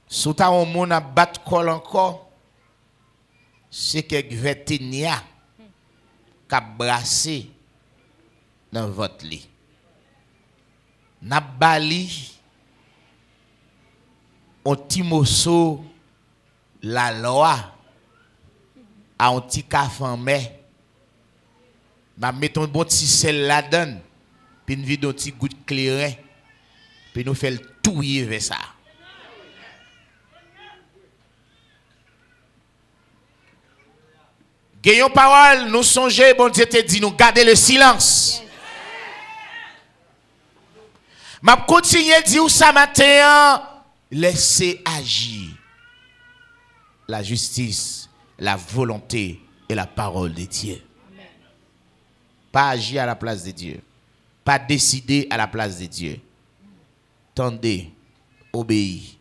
Si tu as un monde à battre col encore, c'est que Véténia qui a brassé dans votre lit. N'a bali un petit morceau la loi à un petit café en mai. Ma mettons un bon petit sel là-dedans, puis une vide un petit goût de clairin, puis nous fait le touiller vers ça. Gagnons parole, nous songez, bon Dieu te dit, nous garder le silence. M'a continuer à dire ça matin, laissez agir la justice, la volonté et la parole de Dieu. Amen. Pas agir à la place de Dieu. Pas décider à la place de Dieu. Tendez, obéis.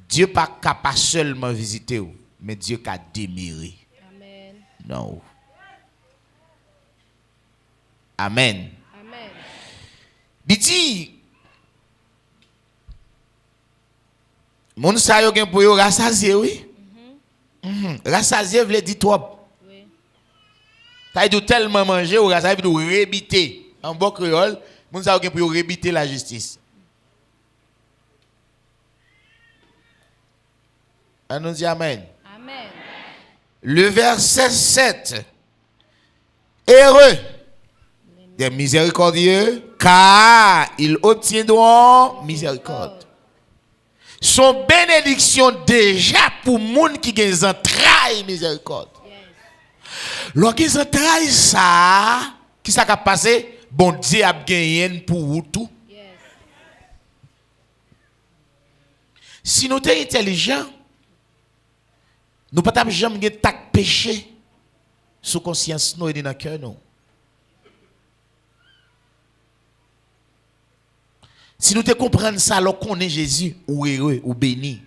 Dieu pas capable seulement visiter vous, mais Dieu qu'a démiré. Amen. Non. Amen. Amen. Dit mon sa yo gen pou yo rassasier oui. Rassasier veut dire trop. Oui. Ça dit tellement manger ou rassasier veut dire rebiter. En bon créole, mon sa yo gen pou yo rebiter la justice. On nous dit amen. Amen. Le verset 7. Heureux des miséricordieux, car ils obtiendront miséricorde. Son bénédiction déjà pour moun qui gen entrailles miséricorde. Yes. Lorsqu'ils entrailles ça, qui ça a passé? Bon Dieu a gagné pour vous tout. Yes. Si nous sommes intelligents, nous ne pouvons pas jamais tak péché sous conscience nous et dans le cœur nous. Si nous te comprenons ça, alors qu'on est Jésus, ou heureux, ou béni.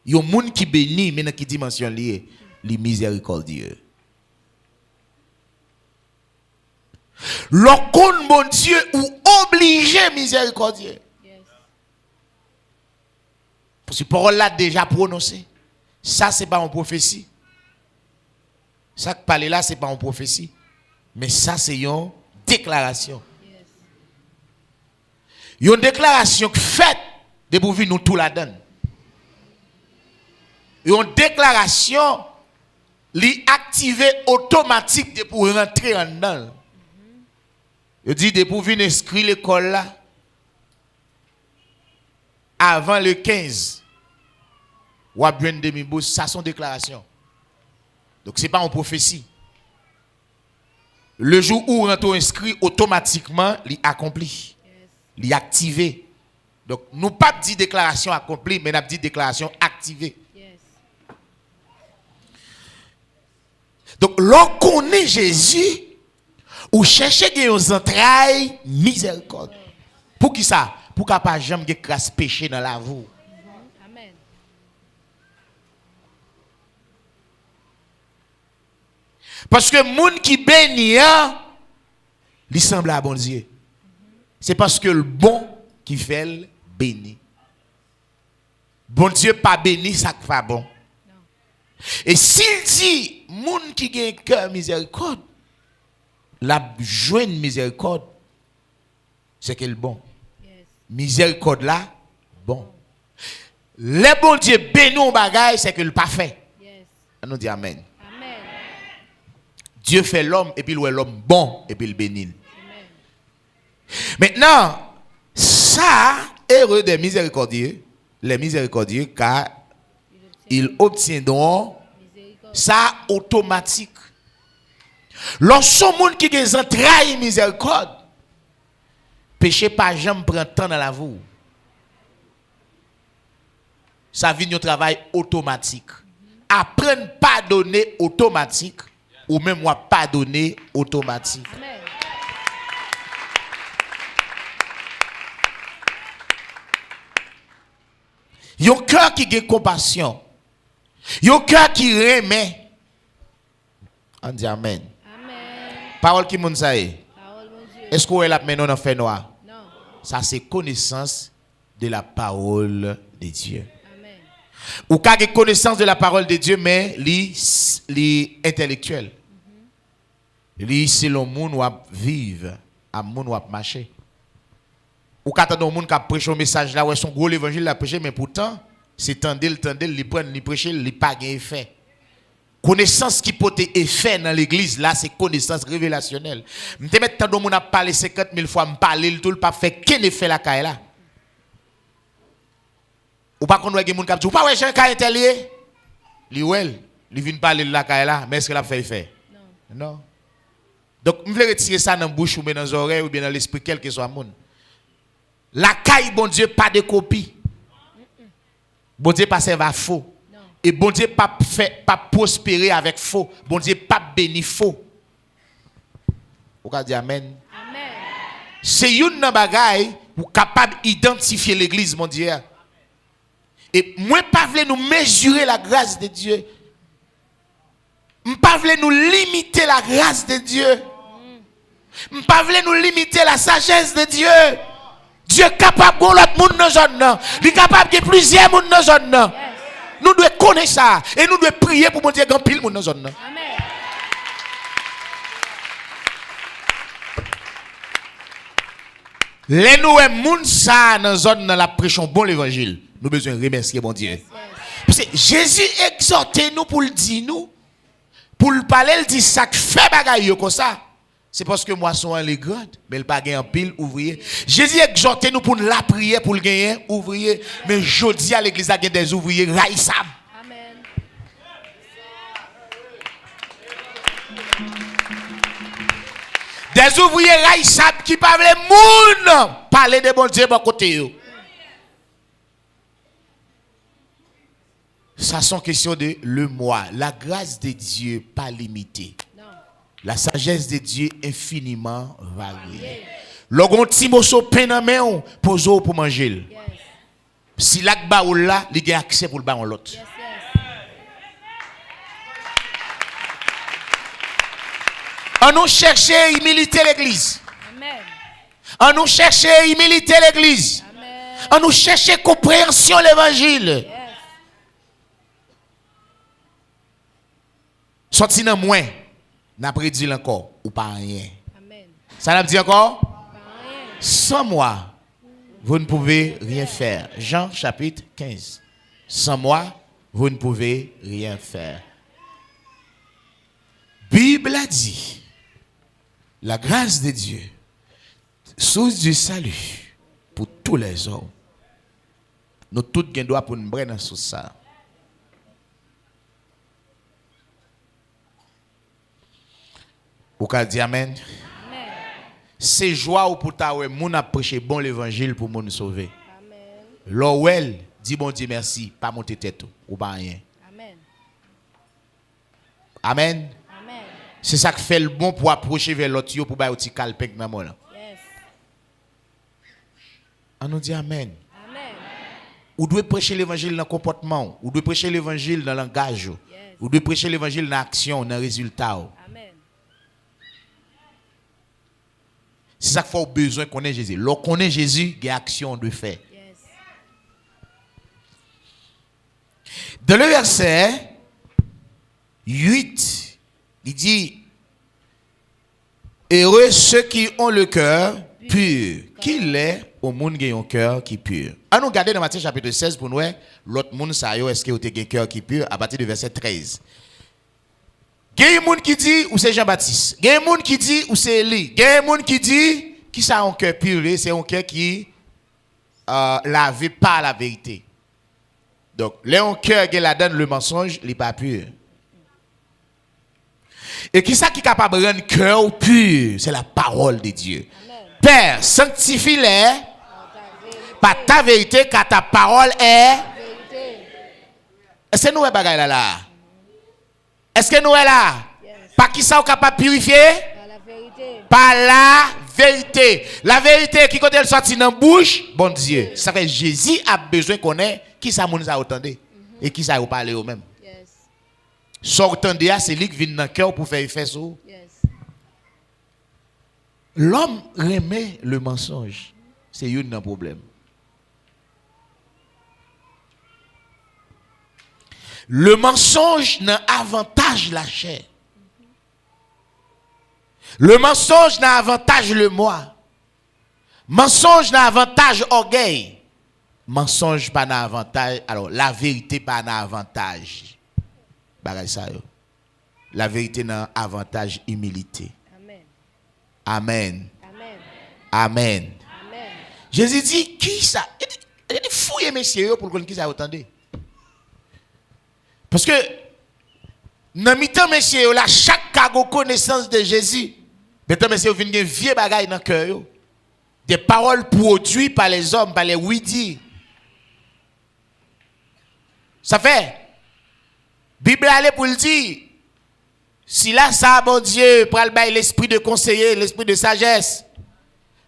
Il y a un monde qui béni, mais dans quelle dimension lié? Les miséricordieux. Lorsqu'on mon Dieu, ou obligé miséricordieux. Yes. Parce que parole là déjà prononcée. Ça, ce n'est pas une prophétie. Ça que parler là, ce n'est pas une prophétie. Mais ça, c'est une déclaration. Il y a une déclaration faite de pour nous tout la donne. Il y a une déclaration li activée automatique de pour rentrer en dedans. Il dit de pour venir inscrire l'école là avant le 15. Ou à bien demi-bourse, ça son déclaration. Donc c'est pas une prophétie. Le jour où on rentre inscrit automatiquement, il accompli. Il est activé. Donc, nous pas dit déclaration accomplie, mais nous dit déclaration activée. Yes. Donc, lorsqu'on connaît Jésus, ou chercher des entrailles miséricorde. Pour qui ça? Pour qu'il n'y ait pas jamais de crasse péché dans la vie. Amen. Parce que les gens qui bénissent, ils semblent à bon Dieu. C'est parce que le bon qui fait le béni. Bon Dieu pas béni, ça ne fait pas bon. Non. Et s'il dit, les gens qui ont un cœur miséricorde, la joine miséricorde, c'est qu'il est bon. Yes. Miséricorde là, bon. Les bon Dieu béni au bagage, c'est qu'il pas fait. Yes. On nous dit amen. Amen. Dieu fait l'homme et puis l'homme bon et puis le bénit. Amen. Maintenant, ça, heureux des miséricordieux, les miséricordieux, car ils obtiendront Miséricorde. ça automatique. Lorsqu'on monde qui a des entrailles miséricorde, péché pas jamais prend temps dans la vie. Ça vient au travail automatique. Apprendre pas donner automatique ou même moi pas donner automatique. Amen. Yon cœur qui a compassion. Yon cœur qui remet. On dit amen. Amen. Parole qui moun sa est. Parole mon Dieu. Est-ce qu'on est là maintenant dans fait noir? Non. Ça c'est connaissance de la parole de Dieu. Amen. Ou ka ge connaissance de la parole de Dieu mais li intellectuel. Li selon moun wap vivre, à moun wap marcher. Ou ka tande moun ka prêche un message là ouais son gros l'évangile la prêcher mais pourtant c'est tendel li prendre li prêcher li pas gain effet. Connaissance qui peut être effet dans l'église là c'est connaissance révélationnelle. M'te mettre tande moun a parler 50 000 fois m'parler tout pas fait qu'un effet la caille là. Ou pas qu'on voit gen moun k'ap di ou pas ouais Jean caille tel lié. Li wel, li vinn parler la caille là mais est-ce que l'a fait effet? Non. Non. Donc je veux retirer ça dans la bouche ou bien dans les oreilles ou bien dans l'esprit quel que soit moun. La caille, bon Dieu, pas de copie. Bon Dieu, pas servir à faux. Non. Et bon Dieu, pas prospérer avec faux. Bon Dieu, pas béni faux. Vous pouvez dire amen. Amen. C'est une bagaille pour capable d'identifier l'église, mon Dieu. Et moi, pas voulez nous mesurer la grâce de Dieu. Je pas voulez nous limiter la grâce de Dieu. Je pas voulez nous limiter la sagesse de Dieu. Dieu est capable de l'autre monde dans zone. Il est capable de plusieurs monde dans zone. Yes. Nous devons connaître ça et nous devons prier pour mon Dieu grand pile monde dans zone. Amen. Les nous monde ça dans zone dans la prêchons bon l'évangile. Nous besoin remercier mon Dieu. Yes. Parce que Jésus exhorte nous pour le dire nous pour le parler il dit ça fait bagaille comme ça. C'est parce que moi sont les grandes, mais il pas gagne en pile ouvrier. Jésus exhorte nous pour la prière pour le gagner ouvrier, mais jodi à l'église a des ouvriers raïssables. Amen. Des ouvriers raïssables qui parlent les moun parler de bon Dieu bon côté yo. Ça sont question de le moi, la grâce de Dieu pas limitée. Non. La sagesse de Dieu infiniment variée. Logon ti moso pain dans main pose pour manger. Yes. Si lak ba ou là, il a accès pour le ba on l'autre. Yes. Yes. On nous chercher humilité l'église. Amen. On nous chercher humilité l'église. Amen. On nous chercher compréhension l'évangile. Yes. Sorti dans moins, n'a prédit encore ou pas rien. Amen. Ça l'a dit encore? Pas rien. Sans moi, vous ne pouvez rien faire. Jean chapitre 15. Sans moi, vous ne pouvez rien faire. Bible a dit, la grâce de Dieu, source du salut pour tous les hommes. Nous tous gain droit pour nous prendre sur ça. Ou ka di amen. Amen. C'est joie ou pour ta ouais moun a prêcher bon l'évangile pour moun sauver. Amen. L'ouel, dit bon Dieu merci, pas monter tête ou pas rien. Amen. Amen. Amen. C'est ça qui fait le bon pour approcher vers l'autre pour bailler un petit calpec dans là. Yes. On nous dit amen. Amen. Ou doit prêcher l'évangile dans le comportement, ou doit prêcher l'évangile dans le langage, Yes. ou doit prêcher l'évangile dans l'action, dans le résultat. Amen. C'est ça qu'il faut besoin qu'on ait Jésus. Lorsqu'on est Jésus, il y a action de faire. Yes. Dans le verset 8, il dit heureux ceux qui ont le cœur pur. Qu'il est au monde qui a un cœur qui est pur. On nous regarder dans Matthieu chapitre 16 pour nous l'autre monde ça est-ce qu'il a un cœur qui est pur à partir du verset 13. Il y a un monde qui dit ou c'est Jean-Baptiste. Il y a un monde qui dit ou c'est Élie. Il y a un monde qui dit qui ça a un cœur pur, c'est un cœur qui lavé par la vérité. Donc, le cœur qui la donne le mensonge, il n'est pas pur. Et qui ça qui est capable de rendre cœur pur? C'est la parole de Dieu. Amen. Père, sanctifie-les par ta vérité, car ta parole est. Vérité. Est-ce que nous sommes là? Est-ce que nous sommes là? Yes. Par qui ça est capable de purifier? Par la vérité. Par la vérité. La vérité qui quand elle sortit dans la bouche, bon Dieu. Ça fait Jésus a besoin qu'on ait qui ça nous a entendu et qui ça a parlé au même. Yes. Sortant de là, c'est lui qui vient dans le cœur pour faire effet sur. Yes. L'homme remet le mensonge. C'est un problème. Le mensonge n'a avantage la chair. Le mensonge n'a avantage le moi. Mensonge n'a avantage orgueil. Mensonge pas n'a avantage. Alors, la vérité pas n'a avantage. Bagay ça yo. La vérité n'a avantage humilité. Amen. Amen. Amen. Amen. Amen. Jésus dit, qui ça? Il dit, fouillez messieurs pour qu'on qui ça entendez. Parce que, dans mi-temps, messieurs, là, chaque cago connaissance de Jésus, maintenant, messieurs, vous venez vieux bagaille dans le cœur. Des paroles produites par les hommes, par les oui-dits. Ça fait, Bible allait pour le dire, si là, ça, bon Dieu, pour l'esprit de conseiller, l'esprit de sagesse,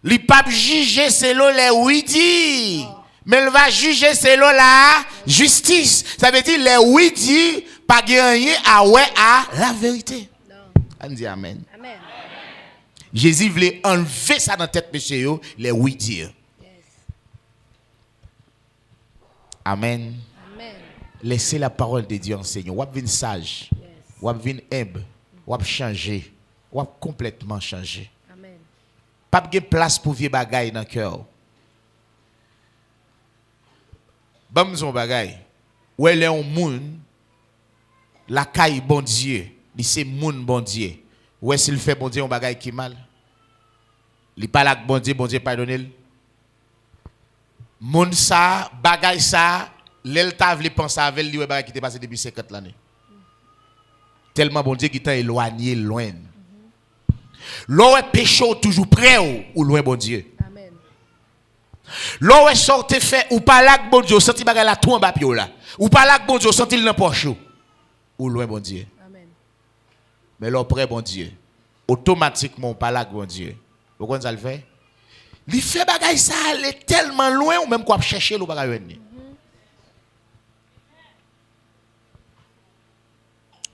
il ne va pas juger selon les oui-dits. Mais il va juger selon la justice. Ça veut dire les oui-dits, pas gagner à ouais à la vérité. Non. On dit amen. Amen. Jésus voulait enlever ça dans la tête, monsieur, les oui-dits. Yes. Amen. Amen. Laissez la parole de Dieu enseigner. Ou venir sage. Yes. Ou venir humble. Ou changer. Ou complètement changer. Amen. Pas de place pour vieux bagaille dans le cœur. Bam son bagay. Ou elle est un moun, la caille bon Dieu, il c'est moun bon Dieu. Ou est-ce qu'il fait bon Dieu un bagay qui mal? Il parle avec bon Dieu pardonne. Moun ça, bagay ça, l'elta vle penser avec lui bagay qui t'est passé depuis 50 l'année. Tellement bon Dieu qui t'a éloigné loin. L'on est péché toujours près ou loin bon Dieu. Amen. L'on est sorti fait ou pas là bon Dieu, senti bagay la tout en bas pio là. Ou pas là bon Dieu, senti dans poche ou loin bon Dieu. Amen. Mais l'on près bon Dieu. Automatiquement pas là bon Dieu. Vous comprenez ça le fait? Il fait bagay ça aller tellement loin ou même quoi chercher le bagay.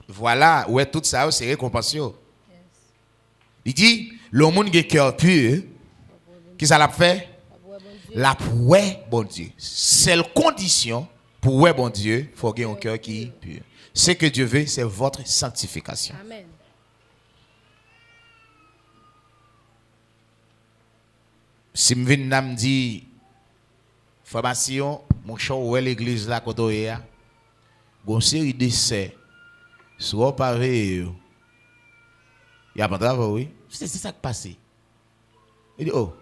Voilà, ouais tout ça c'est récompense. Yes. Il dit le monde qui a cœur pur, qui ça l'a fait? La ouais bon Dieu. Seule condition pour ouais bon Dieu, il faut avoir un cœur qui est pur. Ce que Dieu veut, c'est votre sanctification. Amen. Si je viens me dire, formation, mon chat ouais l'église là quand on est là, une série d'essais, soit pareil, il y a pas de travail, oui. C'est ça qui passe. Il dit, oh,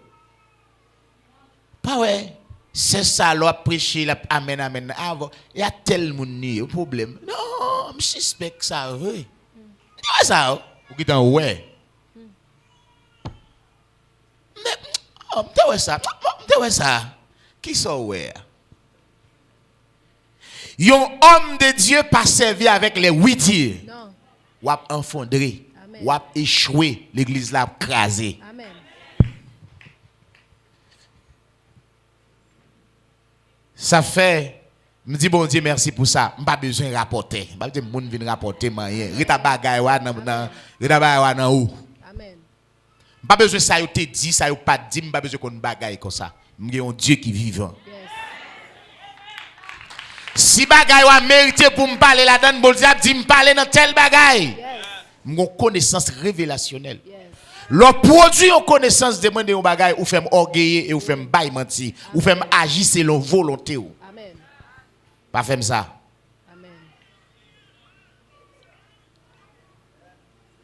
pas ouais, c'est ça, l'on a prêché, amen, amen. Il y a tel monde, il y a un problème. Non, je suspecte que ça, oui. C'est ça, vous qui t'en ouais. Mais, oh, ça. Qui sont ouais? Un homme de Dieu pas servi avec les 8 tirs. Non. Ou a enfondré. Amen. Ou a échoué. L'église l'a crasé. Amen. Ça fait, me dit bon Dieu merci pour ça. M'pas besoin de rapporter. M'pas besoin de moun vinn rapporter rien. Rita bagay wa nan ou. Amen. M'pas besoin ça yo te dit, ça yo pas dit, m'pas besoin qu'on bagay comme ça. M'gè un Dieu qui vivant. Yes. Si bagay wa mérité pour me parler là-dedans, bon Dieu dit me parler dans tel bagay. Yes. M'gon connaissance révélationnelle. Yes. Le produit en connaissance demande un bagay ou fait orgueiller et ou fait bail mentir, ou fait agir selon volonté ou. Amen. Pas faire ça. Amen.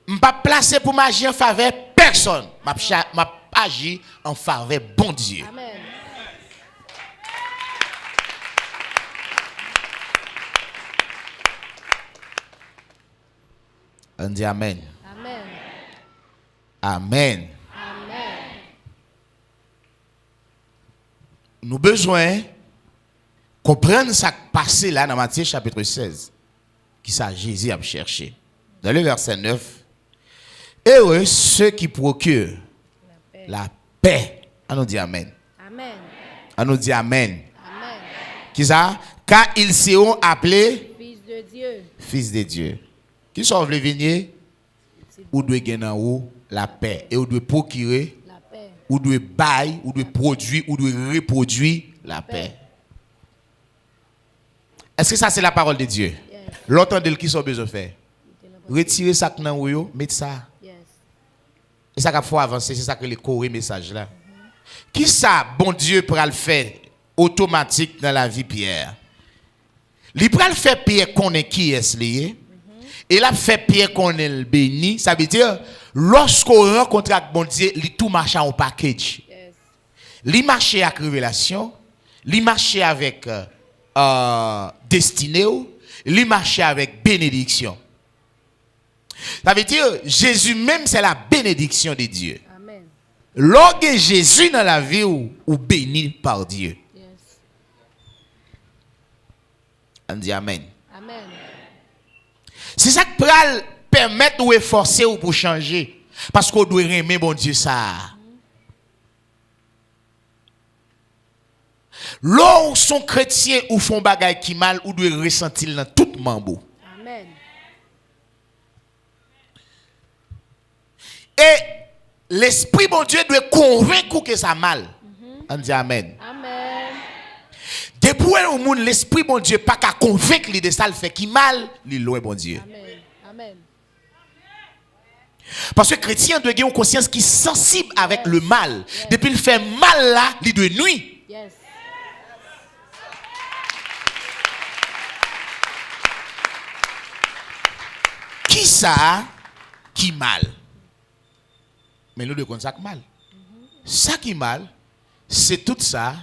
M'pas placer pour m'agir en faveur personne. M'a agir en faveur bon Dieu. Amen. On dit amen. Amen. Amen. Amen. Nous besoin comprendre ce qui passé là dans Matthieu chapitre 16. Qui ça Jésus a cherché. Dans le verset 9. Heureux ceux qui procurent la paix. On nous dit amen. Amen. On nous dit amen. Amen. Qui ça? Car ils seront appelés Fils de Dieu. fils de Dieu. Qui sauve le vignier? Ou doit gagner en haut la paix. Et ou doit procurer, La paix. ou doit bailler, ou doit produire, ou doit reproduire la paix. Est-ce que ça c'est la parole de Dieu? Yes. L'autre de qui sont besoin de faire? Retirer ça que nan ou mettre ça. Yes. Et ça qu'il faut avancer, c'est ça que le coré message là. Qui ça bon Dieu pour le faire automatique dans la vie Pierre? Il peut le faire Pierre qu'on est qui est lié. Et là fait Pierre qu'on est le béni, ça veut dire lorsqu'on rencontre avec bon Dieu, il tout marche en package. Yes. Il marche avec révélation, il marche avec destinée, il marche avec bénédiction. Ça veut dire Jésus même c'est la bénédiction de Dieu. Amen. Lorsque Jésus dans la vie ou béni par Dieu. Yes. On dit amen. Amen. C'est ça qui peut permettre ou efforcer ou pour changer. Parce qu'on doit aimer bon Dieu ça. Lorsque son chrétien ou font bagay qui mal ou doit ressentir dans tout membre. Amen. Et l'esprit bon Dieu doit convaincre que ça mal. On dit amen. Amen. Depuis au monde l'esprit bon Dieu pas qu'à convaincre lui de ça le fait qui mal, il loin bon Dieu. Amen. Amen. Parce que chrétien doit avoir une conscience qui est sensible avec le mal. Depuis il fait mal là, il doit nuire. Yes. Qui ça qui mal? Mais nous devons ça qui mal. Ça qui mal, c'est tout ça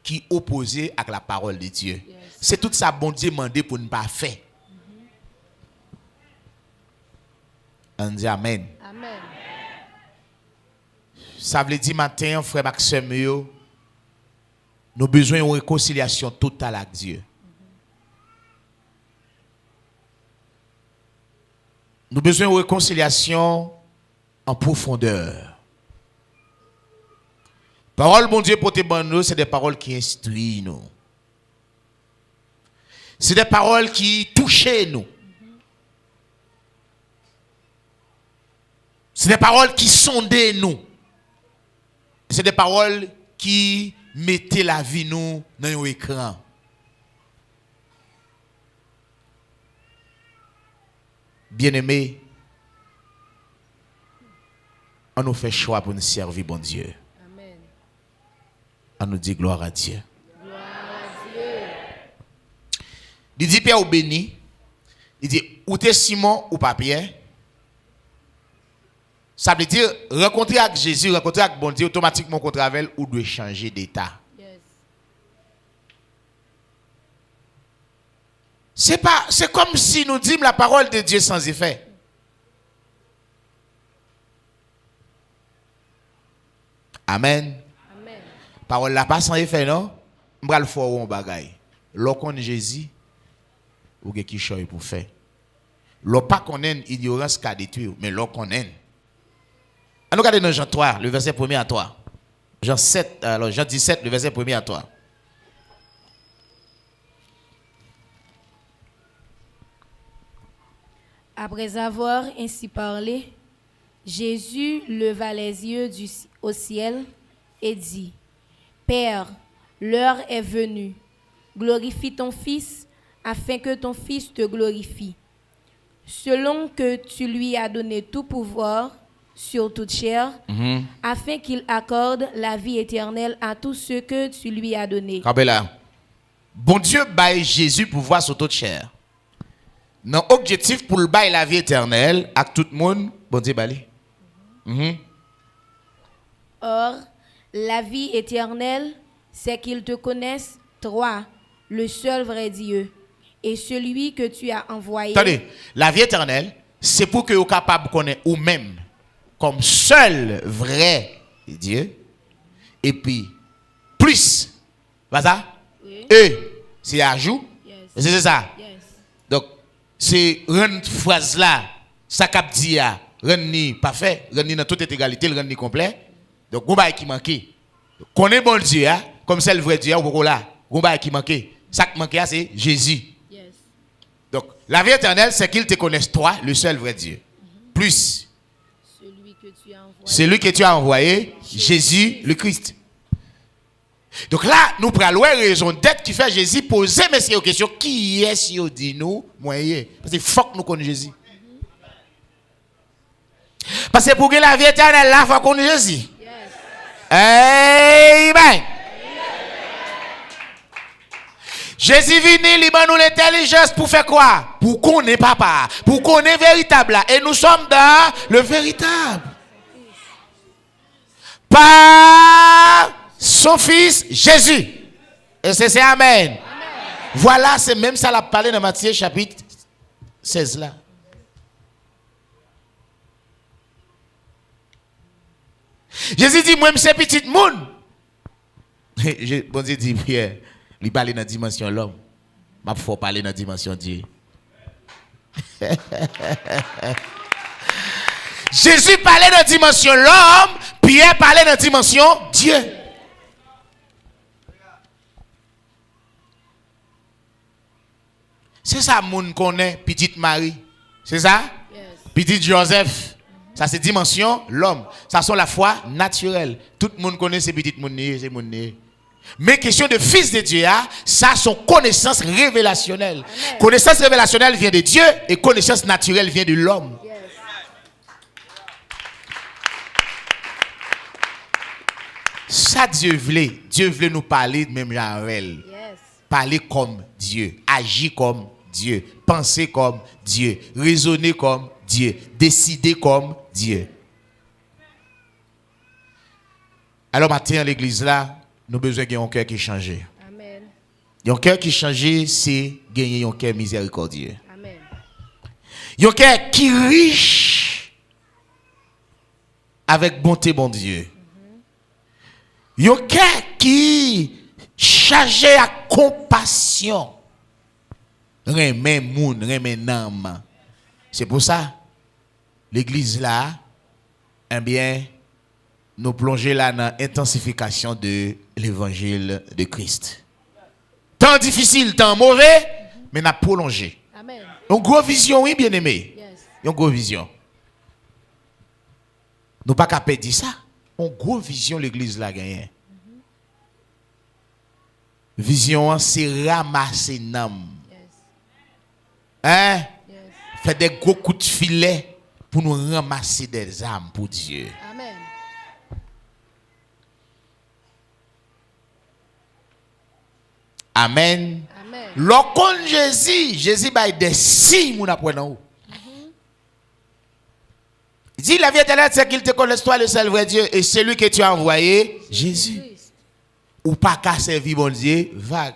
qui est opposé à la parole de Dieu. Yes. C'est tout ça bon Dieu demandé pour ne pas faire. On dit amen. Amen. Ça veut dire matin, frère Maxime, nous avons besoin d'une réconciliation totale avec Dieu. Nous avons besoin d'une réconciliation en profondeur. Parole, bon Dieu, pour te nous, c'est des paroles qui instruisent nous. C'est des paroles qui touchent nous. C'est des paroles qui sondent nous. C'est des paroles qui mettent la vie nous dans un écran. Bien-aimés, on nous fait choix pour nous servir, bon Dieu. Amen. On nous dit gloire à Dieu. Gloire à Dieu. Il dit Pierre ou béni. Il dit ou t'es Simon ou pas Pierre. Ça veut dire rencontrer avec Jésus, rencontrer avec bon Dieu, automatiquement contre avec ou doit changer d'état. Yes. C'est comme si nous dîmes la parole de Dieu sans effet. Amen. Amen. Parole là pas sans effet non. M'bral fort on bagaille. Lorsqu'on Jésus, ou qui choix pour faire. L'on pas connaît ignorance qu'a détruit, mais l'on connaît. On regarde dans Jean 3, le verset 1er à 3. Jean 7, alors Jean 17, le verset 1er à 3. Après avoir ainsi parlé, Jésus leva les yeux au ciel et dit, Père, l'heure est venue. Glorifie ton Fils, afin que ton Fils te glorifie. Selon que tu lui as donné tout pouvoir sur toute chair, afin qu'il accorde la vie éternelle à tous ceux que tu lui as donnés. Là. Bon Dieu baille Jésus pouvoir sur toute chair. Non, objectif pour le bail la vie éternelle à tout le monde, bon Dieu baille. Or, la vie éternelle, c'est qu'ils te connaissent, toi, le seul vrai Dieu, et celui que tu as envoyé. Attendez, la vie éternelle, c'est pour que vous soyez capable de connaître vous-même comme seul vrai Dieu. Et puis, plus, ça? Oui. Et, c'est ajout. Yes. C'est ça. Yes. Donc, c'est une phrase là, ça cap dit, rien ni parfait, rien ni dans toute égalité, rien ni complet. Donc, on va qui manque. Connaît bon Dieu, comme c'est le vrai Dieu, on là, on va qui manque. Ça qui manque, c'est Jésus. Yes. Donc, la vie éternelle, c'est qu'il te connaisse toi, le seul vrai Dieu. Plus, Celui que tu as envoyé. celui que tu as envoyé, Jésus le Christ. Donc là, nous prenons la raison d'être qui fait Jésus poser ces questions. Qui est-ce qui dit nous, moyen? Parce qu'il faut que nous connaissions Jésus. Parce que pour que la vie éternelle, là, il faut connaître Jésus. Yes. Amen. Jésus venu, il nous l'intelligence pour faire quoi? Pour connaître papa, pour connaître véritable. Et nous sommes dans le véritable. Par son fils Jésus. Et c'est Amen. Voilà, c'est même ça l'a parlé dans Matthieu chapitre 16 là. Jésus dit, moi, c'est petit monde. Bon Dieu dit, Pierre, il parle dans la dimension de l'homme. Il faut parler dans la dimension de Dieu. Jésus parlait dans la dimension de l'homme, Pierre parlait dans la dimension de Dieu. C'est ça, moun connaît, petite Marie. C'est ça? Yes. Petite Joseph. Ça, c'est dimension, l'homme. Ça, c'est la foi naturelle. Tout le monde connaît ces petites monnaies, ces monnaies. Mais question de fils de Dieu, ça, son connaissance révélationnelle. Amen. Connaissance révélationnelle vient de Dieu et connaissance naturelle vient de l'homme. Yes. Ça, Dieu voulait nous parler de même genre. Yes. Parler comme Dieu, agir comme Dieu, penser comme Dieu, raisonner comme Dieu, décider comme Dieu. Alors maintenant, l'église là, nous avons besoin d'un cœur qui change. Amen. Un cœur qui change, c'est gagner un cœur miséricordieux. Amen. Un cœur qui est riche avec bonté, bon Dieu. Un cœur qui chargé à compassion. Remen moun, remen nam. C'est pour ça, l'église là, eh bien, nous plongeons là dans l'intensification de l'évangile de Christ. Temps difficile, temps mauvais, mais nous avons prolongé. Amen. Une grosse vision, oui, bien aimé. Yes. Une grosse vision. Nous pas qu'à perdre ça. Une grosse vision, l'église là gagne. Vision, c'est ramasser nam. Yes. Hein? Yes. Faire des gros coups de filet pour nous ramasser des âmes pour Dieu. Amen. Amen. Amen. Lorsqu'on Jésus va des signes moun après nous. Il dit la vie éternelle c'est qu'il te connaisse toi le seul vrai Dieu et celui que tu as envoyé Jésus. Christ. Ou pas qu'à servir bon Dieu vague.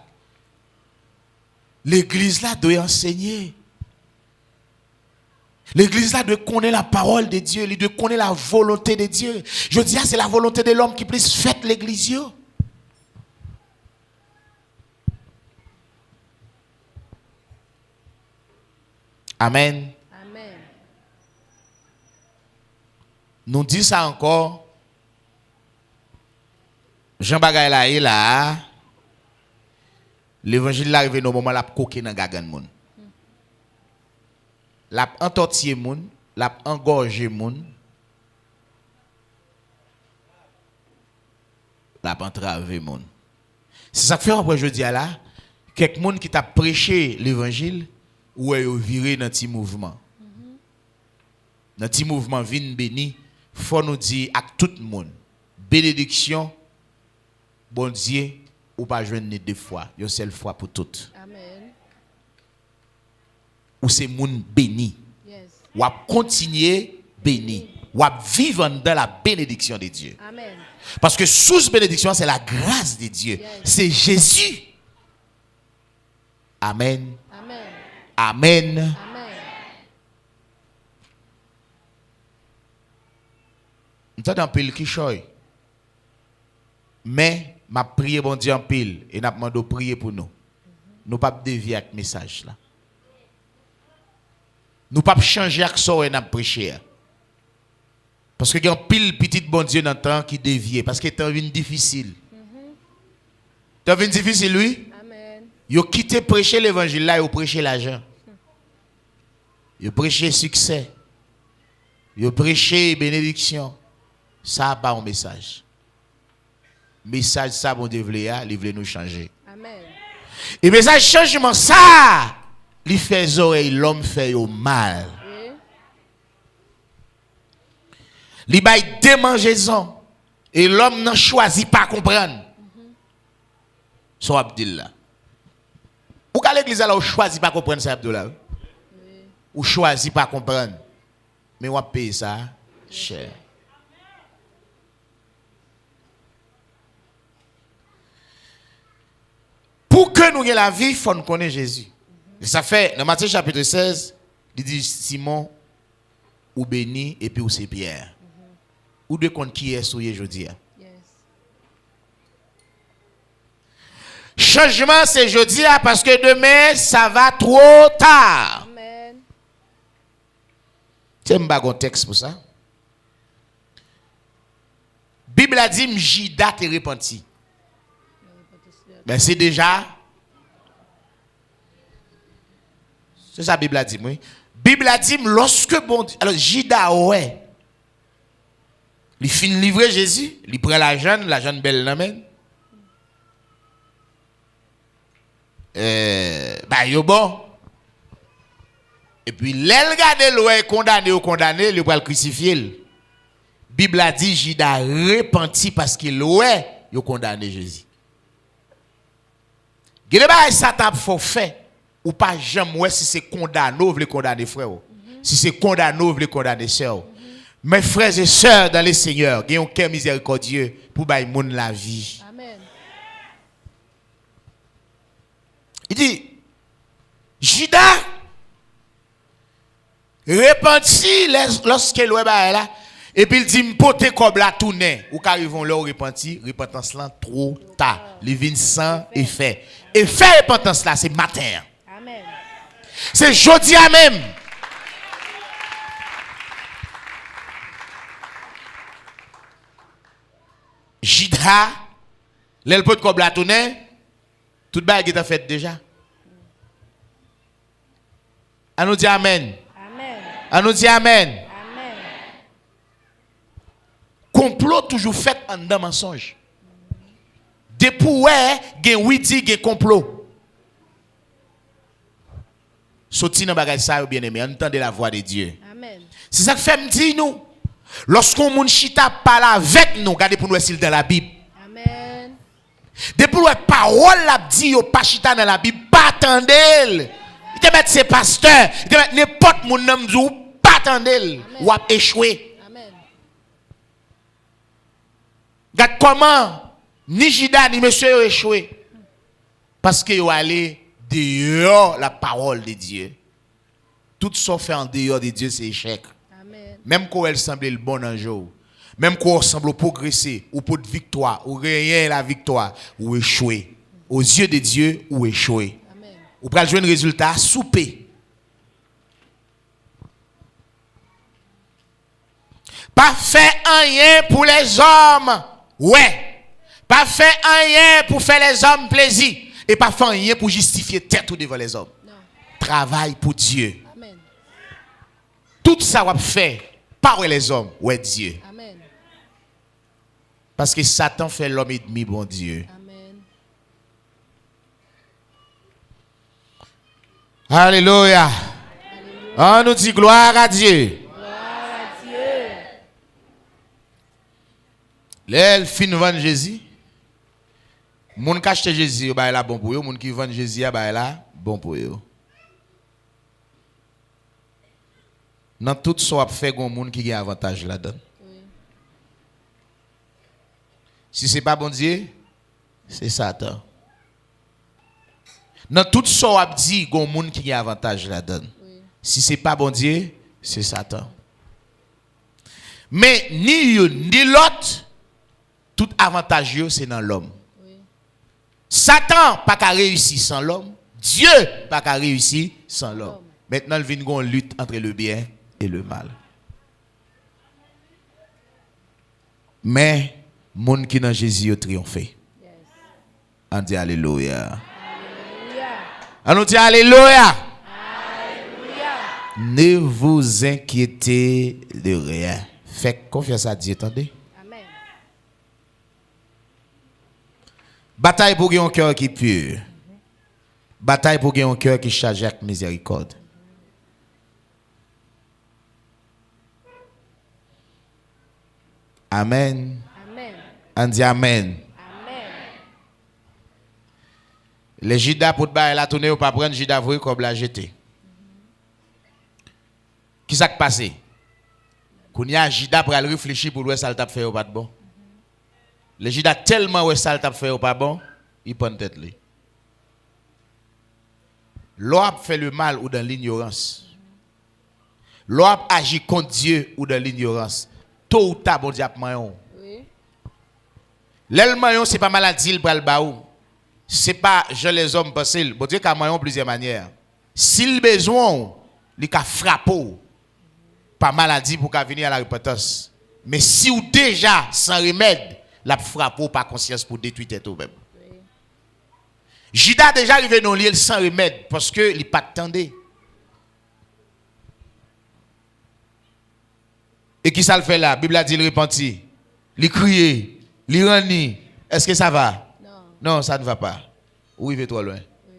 L'église là doit enseigner. L'église là doit connaître la parole de Dieu, il doit connaître la volonté de Dieu. Je dis c'est la volonté de l'homme qui plus fait l'église yo. Amen. Amen. Nous disons ça encore. Jean Bagay là, il là. L'évangile arrive au moment la coqué dans gagan moun. La entortillé moun, la engorgé moun. La entravé moun. C'est ça que fait après je dis là, quelques moun qui t'a prêché l'évangile ou est viré dans petit mouvement. Dans petit mouvement vin béni, faut nous dire à tout le monde bénédiction bon Dieu ou pas joindre deux fois, une seule fois pour toutes. Amen. Ou c'est moun béni. Yes. Ou à continuer béni. Ou à vivre dans la bénédiction de Dieu. Amen. Parce que sous bénédiction, c'est la grâce de Dieu. Yes. C'est Jésus. Amen. Amen. Amen. Amen. Nous avons un pile qui choy. Mais, ma prière bon Dieu en pile. Et nous demandé de prier pour nous. Nous ne pouvons pas dévier avec ce message là. Nous ne pouvons pas changer avec ça et nous prêcher. Parce que il y a un pile petit bon Dieu dans le temps qui dévie. Parce que c'est un vie difficile. C'est un vie difficile, oui? Amen. Ils ont quitté prêcher l'évangile là, ils ont prêché l'argent. Ils ont prêché succès. Ils ont prêché bénédiction. Ça n'a pas un message. Message, ça, bon Dieu voulait nous changer. Amen. Et message changement, ça, il fait oreilles, l'homme fait au mal. Oui. Il baille démangeaison. Et l'homme n'a choisi pas comprendre. So Abdillah. Ou qu'à l'église là, on choisit pas comprendre ça, Abdullah. Ou choisit pas comprendre. Mais on paye ça cher. Pour que nous ayons la vie, il faut nous connaître Jésus. Et ça fait, dans Matthieu chapitre 16, il dit Simon, ou béni, et puis ou c'est Pierre. Ou de compte qui est souillé aujourd'hui. Yes. Changement, c'est jeudi parce que demain, ça va trop tard. Amen. Tu as un texte pour ça? Bible a dit, M'jida te repenti. Ben c'est déjà. C'est ça la Bible a dit, oui. Bible a dit, lorsque bon Dieu. Alors, Jida, ouais. Il finit livrer Jésus. Il prend la jeune belle l'amène. Bah, yo bon. Et puis, l'elle garde l'oué condamné ou condamné, il va le crucifier. Bible a dit, Jida repenti parce qu'il ouais, il condamné Jésus. Gele ba ça t'a faut faire ou pas jamais si c'est condamné ou le condamner frère. Si c'est condamné ou le condamner sœur. Mes frères et sœurs dans le Seigneur, gagnons cœur miséricordieux pour bailler moun la vie. Amen. Il dit Judas repenti lorsqu'il ouais ba là et puis il dit m'pote comme la tourner ou qu'arrivons là repenti, repentance là trop tard, les vins sans effet. Et faire repentance là, c'est matin. Amen. C'est jeudi à même. Jida, l'elpot comme la tourner, toute bague est faite déjà. À nous dire amen. Amen. À nous dire amen. Amen. Complot toujours fait en dedans mensonge. Depuis ouais, gen witi, gen complot. Sorti dans bagage ça bien aimé, entendez la voix de Dieu. Amen. C'est ça que fait me dire nous. Lorsqu'on moun chita parle avec nous, regardez pour nous s'il dans la Bible. Amen. Depuis la parole la dit yo pas chita dans la Bible, pas attendez. Il te mettre ses pasteurs, il te mettre n'importe moun nam dou, pas attendez ou a échoué. Amen. Regarde comment ni Jida ni monsieur ont échoué. Parce que yo allé dehors la parole de Dieu. Tout ce fait en dehors de Dieu c'est échec. Amen. Même quand elle semble le bon un jour, même quand elle semble progresser, ou pour de victoire, ou rien la victoire, ou échouer. Aux yeux de Dieu, ou échouer. Amen. Ou pral jouer un résultat soupé. Pas faire rien pour les hommes. Ouais. Pas faire rien pour faire les hommes plaisir. Et pas faire rien pour justifier tête ou devant les hommes. Non. Travail pour Dieu. Amen. Tout ça va faire par les hommes, ouais Dieu. Amen. Parce que Satan fait l'homme ennemi, bon Dieu. Amen. Alléluia. On nous dit gloire à Dieu. Gloire à Dieu. Les fin vendre Jésus. Moun qui achète Jésus, bah là bon pour eux. Moun qui vend Jésus, bah là bon pour eux. Dans tout ça, on fait un monde qui a avantage là-dedans. Oui. Si ce n'est pas bon Dieu, c'est Satan. Dans tout ça, on dit qu'il y a un monde qui a avantage là-dedans. Oui. Si ce n'est pas bon Dieu, c'est Satan. Mais ni l'un ni l'autre, tout avantage, c'est dans l'homme. Oui. Satan pas qu'à réussir sans l'homme. Dieu pas qu'à réussir sans l'homme. Maintenant, il vient une lutte entre le bien et le mal. Mais, monde qui dans Jésus a triomphé. Yes. On dit Alléluia. Alléluia. On dit Alléluia. Alléluia. Ne vous inquiétez de rien. Faites confiance à Dieu, attendez. Amen. Bataille pour gagner un cœur qui est pur. Bataille pour gagner un cœur qui est chargé avec miséricorde. Amen. Amen. On dit Amen. Amen. Les Judas pour te bailler la tournée ou pas prendre Judas vrai comme la jeter. Qui s'est passé? Quand y a Judas pour aller réfléchir pour voir ça t'a fait ou pas de bon. Les Judas tellement ouais ça t'a fait ou pas bon, il prend tête lui. L'homme fait le mal ou dans l'ignorance. L'homme agit contre Dieu ou dans l'ignorance. Tôt ou tard, bon Dieu a maillon. Oui. L'elmaillon, ce n'est pas maladie, le bras le baou. Ce n'est pas je les hommes pensent. Bon Dieu a maillon plusieurs manières. S'il besoin, il a frappé par maladie pour qu'il venir à la repentance. Mais si ou déjà sans remède, la frappe par conscience pour détruire tête ou même. Oui. Judas déjà arrivé dans l'île sans remède parce que il pas attendait. Et qui ça le fait là? La Bible a dit il repentit. Il criait, il renie. Est-ce que ça va? Non. Non, ça ne va pas. Où il va trop loin? Oui.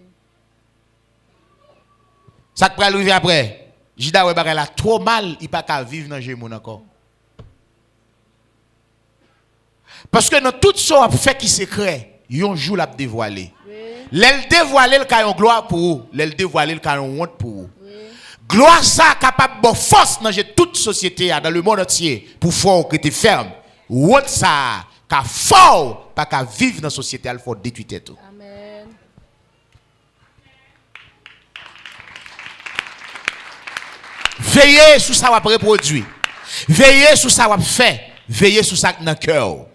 Ça peut arriver après. Judas ouais a trop mal, il pas qu'à vivre dans le monde encore. Parce que dans tout ça fait qui secret, un jour l'a dévoilé. Oui. L'elle dévoilé le caillon gloire pour vous, l'elle dévoilé le caillon honte pour vous. Oui. Gloire ça capable de force dans toute société dans le monde entier pour fort que tu ferme. Honte ça qu'a fort pas qu'à vivre dans la société il faut détruire tout. Amen. Veillez sur ça va reproduire. Veillez sur ça va faire. Veillez sur ça dans le cœur. Yes.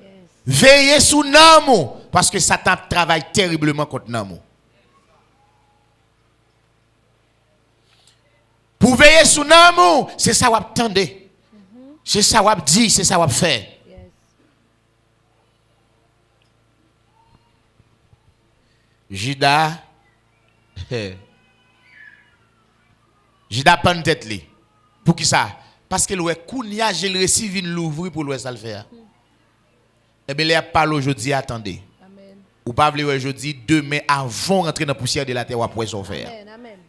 Veillez sur l'amour parce que Satan travaille terriblement contre l'amour. Pour veiller sur l'amour, c'est ça qu'on attendez. C'est ça qu'on dit, c'est ça qu'on fait. Yes. Judas, Judas prend tête li. Pour qui ça? Parce que le kounya j'ai reçu l'ouvrir pour le ça le faire. Eh bien, il parle aujourd'hui, attendez. Amen. Ou pas vle aujourd'hui, demain avant rentrer dans la poussière de la terre ou après son faire. Amen. Amen.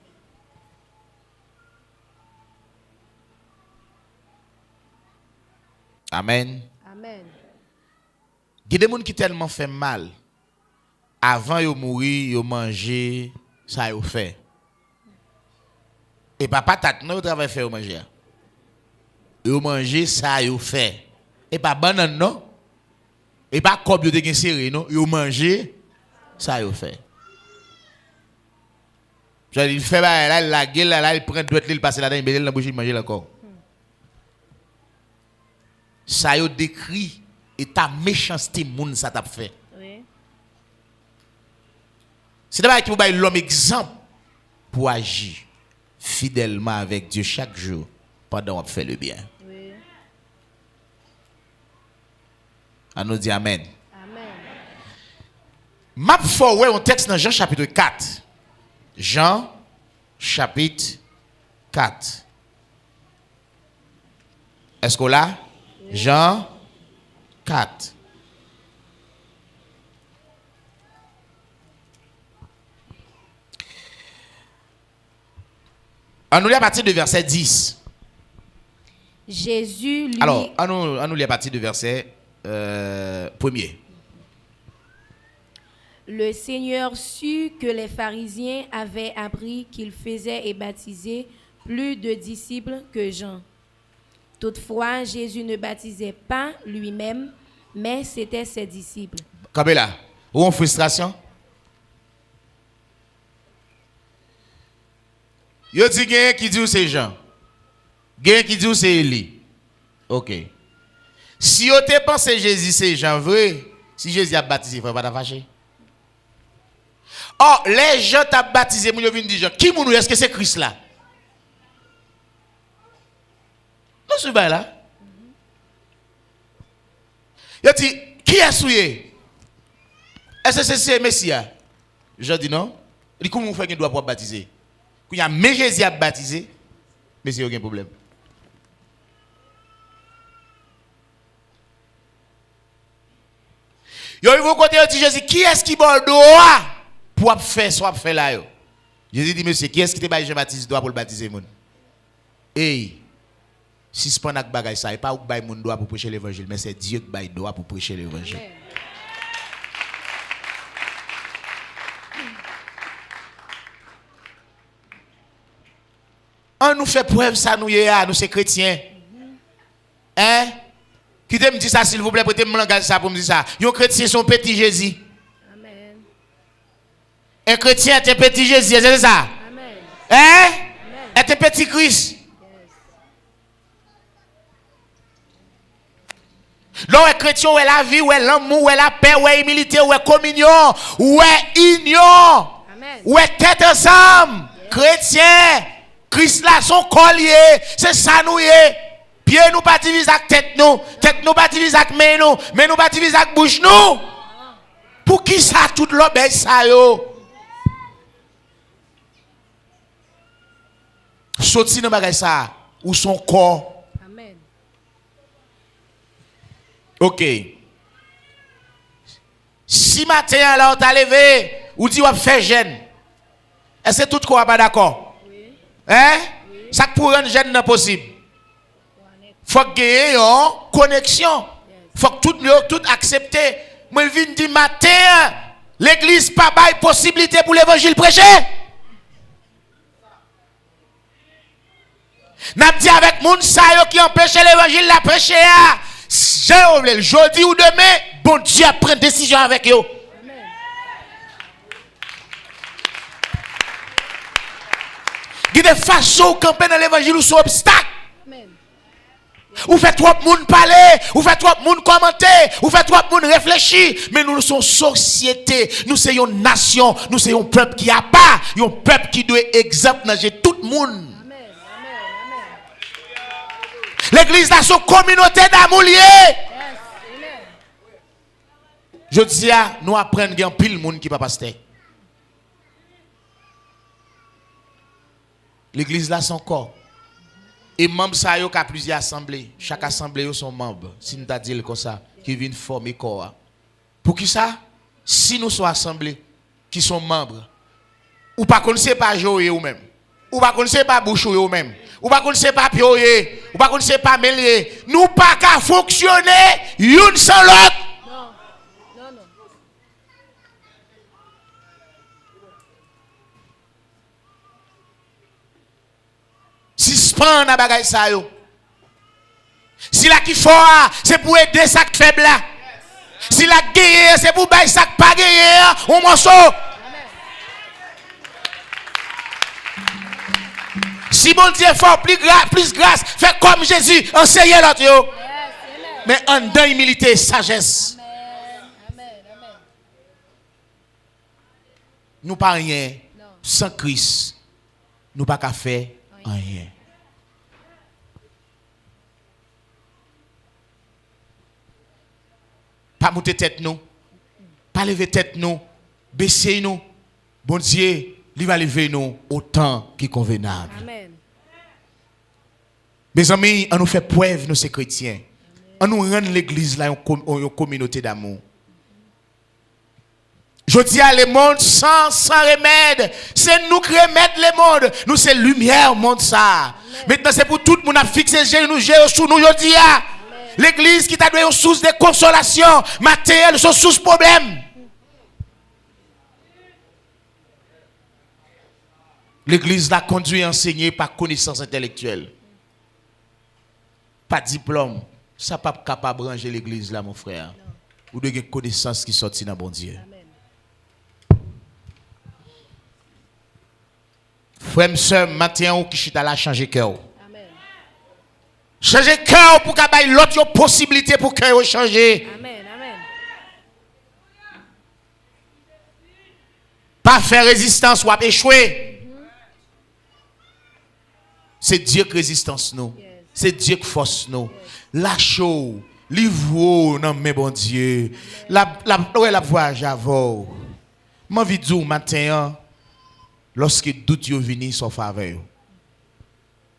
Amen. Amen. Il y a des gens qui tellement fait mal. Avant de mourir, ils manger, ça ils fait. Et pas patate, non, ils travaillent faire manger. Ils manger, ça ils fait. Et pas banane, non. Et pas comme ils ont serré, non. Ils manger, ça ils fait. Il fait là, la gueule, là, il prend droite, il passe là-dedans, il met dans la bouche, il mange encore. Ça y décrit et ta méchanceté moun ça t'a fait. Oui. C'est d'abord qui vous donne l'homme exemple pour agir fidèlement avec Dieu chaque jour pendant qu'on fait le bien. Oui. On nous dit Amen. Amen. M'a faut ouais un texte dans Jean chapitre 4. Jean chapitre 4. Est-ce qu'on l'a? Jean 4. On nous lit à partir de verset 10. Jésus lui... Alors, on nous lit à partir de verset 1er. Le Seigneur sut que les pharisiens avaient appris qu'il faisait et baptisait plus de disciples que Jean. Toutefois, Jésus ne baptisait pas lui-même, mais c'était ses disciples. Comme là, ou en frustration? Yo dit gen qui dit c'est Jean. Gen qui dit c'est Élie. OK. Si yo te pensé Jésus c'est Jean vrai, si Jésus a baptisé, il faut pas fâcher. Oh, les gens t'a baptisé, moun yo vinn di Jean. Qui moun est-ce que c'est Christ là? Non, c'est pas là. Yo dit qui est souillé? Est-ce que c'est Messie? Je dis non. Il dit comment vous faites qu'il doit pas baptiser? Quand il y a mais Jésus a baptisé, mais c'est aucun problème. Yo il vous côté dit Jésus qui est-ce qui bon droit pour faire soit faire là yo. Jésus dit monsieur qui est-ce qui te baille Jean-Baptiste droit pour le baptiser moun? Hey, si c'est pas nak bagay ça, et pas ou baille moun droit pour prêcher l'évangile, mais c'est Dieu qui baille droit pour prêcher l'évangile. On nous fait preuve ça nous c'est chrétiens. Hein? Qui te me dit ça s'il vous plaît, prêtez-moi langage ça pour me dire ça. Yon chrétien son petit Jésus. Amen. Un chrétien est un petit Jésus, c'est ça? Amen. Hein? Amen. Est un petit Christ. Là, un chrétien, où est la vie, où est l'amour, où est la paix, où est l'humilité, où est communion, où est union, où est tête ensemble. Chrétien, Christ là, son collier, c'est ça nous y est. Pied nous pas diviser avec tête nous pas diviser avec main nous, mais nous pas diviser avec bouche nous. Pour qui ça tout l'obéit ça yo? Sorti dans bagay ça ou son corps. Amen. OK. Si matin là on t'a levé ou dit on fait jeûne. Est-ce que tout quoi pas d'accord? Oui. Hein? Oui. Ça pour rendre jeûne non possible. Faut que une connexion. Faut que tout accepter. Moi viens di matin l'église pas bail possibilité pour l'évangile prêcher. N'a dit avec moun sa yo qui empêche l'évangile la prêcher jeudi ou demain bon Dieu prend décision avec yo. Il y a des façons de camper dans l'évangile ou sont obstacles. Ou fait trop de monde parler, ou fait trop de monde commenter, ou fait trop de monde réfléchir. Mais nous sommes société, nous sommes une nation, nous sommes un peuple qui a pas, un peuple qui doit exemple dans tout le monde. L'église là son communauté d'amour lié. Je dis à nous apprendre qu'il y a pile monde qui pas pasteur. L'église là son corps. Et membres ça yo ka plusieurs assemblées, chaque assemblée yo son membre. Si nous t'a dit comme ça qui viennent former corps. Pour qui ça? Si nous sommes assemblés qui sont membres ou pas connaissez pas jouer ou même. Ou pas connaissez pas bouche ou même. Ou pas connaissez pas pioyer, ou pas connaissez pas mêler. Nous pas qu'à fonctionner une sans l'autre. Non. Si span na bagay sa yo. Si la qui fort, c'est pour aider ça qui faible là. Si la guerre, c'est pour bailler ça qui pas guerre, on morceau. Si bon Dieu fort, plus grâce, fait comme Jésus, enseignez l'autre yo. Mais en dans humilité, sagesse. Amen. Nous pas rien sans Christ. Nous pas qu'à faire rien. Pas monter tête nous. Pas lever tête nous. Baisser nous. Bon Dieu, il va lever nous au temps qui est convenable. Amen. Mes amis, on nous fait preuve, nous, ces chrétiens. On nous rend l'église là une communauté d'amour. Je dis à le monde sans remède. C'est nous qui remettre le monde. Nous, c'est lumière, monde ça. Amen. Maintenant, c'est pour tout le monde à fixer nous, gérer sous nous, je dis à. L'église qui t'a donné une source de consolation, matérielle, son source problème. L'église l'a conduit à enseigner par connaissance intellectuelle. Pas diplôme. Ça pas capable de ranger l'église là, mon frère. Non. Ou de connaissance qui sortit dans bon Dieu. Amen. Frère, sœur, matin ou qui chita là, changer cœur. Amen. Changer cœur pour qu'il y ait l'autre possibilité pour cœur changer. Amen. Amen. Pas faire résistance ou échouer. C'est Dieu qui résistance nous. Yes. C'est Dieu qui force nous. Yes. Lâche-vous, livre-vous, non mais bon Dieu. La voix j'avoue. Mon vidéo matin, lorsque doute yo vini son faveur.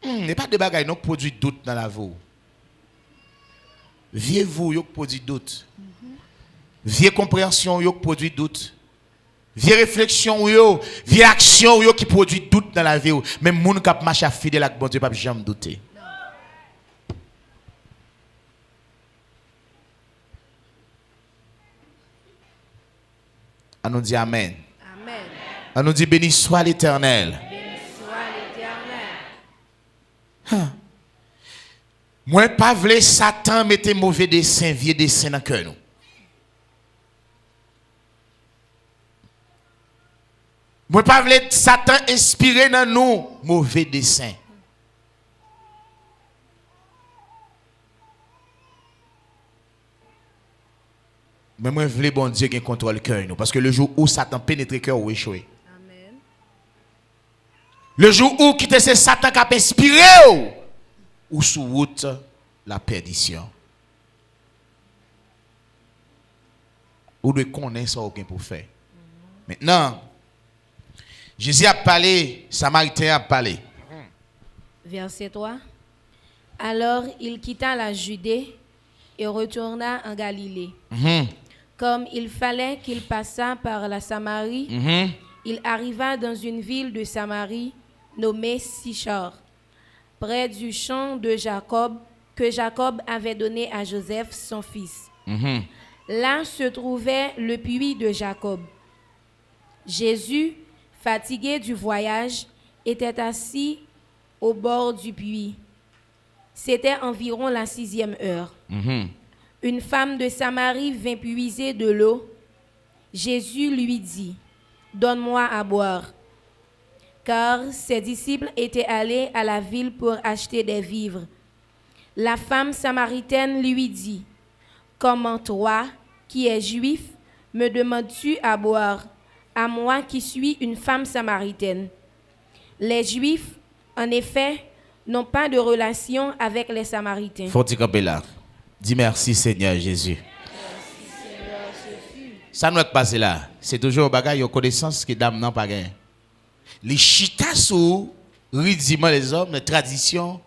N'est pas de bagaille non produit doute dans la vie. Vieux vous yo produit doute. Vieux compréhension yo produit doute. Vieux réflexion yo, vieux action yo qui produit doute dans la vie. Même moun k'ap marche fidèle avec bon Dieu pas jamais douter. On nous dit Amen. Amen. On nous dit béni soit l'Éternel. Béni soit l'Éternel. Moi pas vle Satan mette mauvais dessin, vieux dessin dans cœur nous. Moi pas vle Satan inspirer dans nous mauvais dessin. Mais moi, je veux bon Dieu qui contrôle le cœur. Parce que le jour où Satan pénètre le cœur, ou échoué. Amen. Le jour où quitte c'est Satan qui a inspiré, ou sous route la perdition. Ou de connaître ça aucun pour faire. Maintenant, Jésus a parlé, Samaritain a parlé. Verset 3. Alors il quitta la Judée et retourna en Galilée. Comme il fallait qu'il passât par la Samarie, il arriva dans une ville de Samarie nommée Sichar, près du champ de Jacob, que Jacob avait donné à Joseph, son fils. Là se trouvait le puits de Jacob. Jésus, fatigué du voyage, était assis au bord du puits. C'était environ la 6e heure. Une femme de Samarie vint puiser de l'eau. Jésus lui dit, « Donne-moi à boire. » Car ses disciples étaient allés à la ville pour acheter des vivres. La femme samaritaine lui dit, « Comment toi, qui es juif, me demandes-tu à boire, à moi qui suis une femme samaritaine? » Les Juifs, en effet, n'ont pas de relation avec les Samaritains. Faut-il camper là? Dis merci Seigneur Jésus. Merci Seigneur Jésus. Ça nous est passé là. C'est toujours un bagage de connaissance que dame n'a pas gagné. Les chita sous rudiments les hommes, les traditions,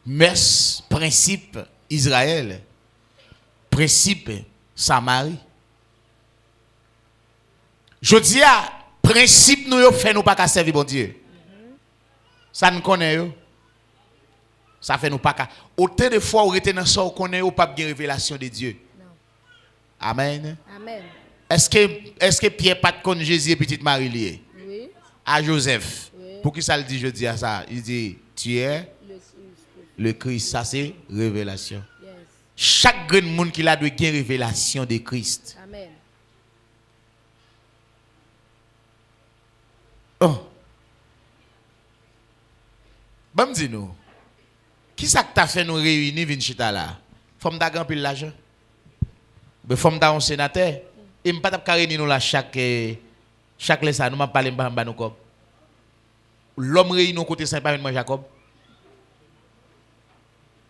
mœurs, principes Israël, principes Samarie. Je dis à principe nous fait nous pas qu'à servir bon Dieu. Ça nous connaît. Ça fait nous pas qu'à. Autant de fois où on était dans ça, on connaît pas de révélation de Dieu. Non. Amen. Amen. Est-ce que Pierre pas de connaît Jésus et petite Marie liée? Oui. À Joseph. Oui. Pour qui ça le dit je dis à ça? Il dit tu es le Christ. Ça c'est révélation. Yes. Chaque grand monde qui a de gain révélation de Christ. Amen. Oh. Bon, dis-nous, qui ça que t'as fait nous réunir, Vinchita là? Femme d'agran pile l'argent? Mais femme d'un sénateur? Et m'pas t'as réunir nous là chaque ça nous m'a parlé m'ba nous comme. L'homme réunit côté Saint pas moi Jacob.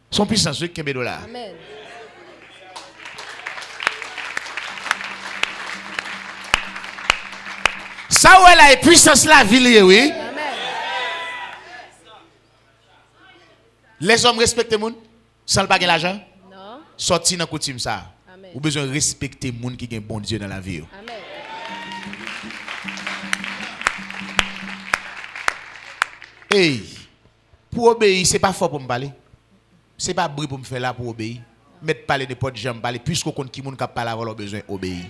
Son puissance qui $15. Amen. Ça ouais la puissance la ville oui. Les hommes respectent les gens sans pas gagner l'argent. Non. Sorti dans coutume ça. Amen. Ou besoin respecter les gens qui ont bon Dieu dans la vie. Amen. Hey, pour obéir, c'est pas fort pour me parler. C'est pas bruit pour me faire là pour obéir. Mettre parler de potes, j'aime parler, puisqu'on compte qui moun qui parle avoir besoin d'obéir.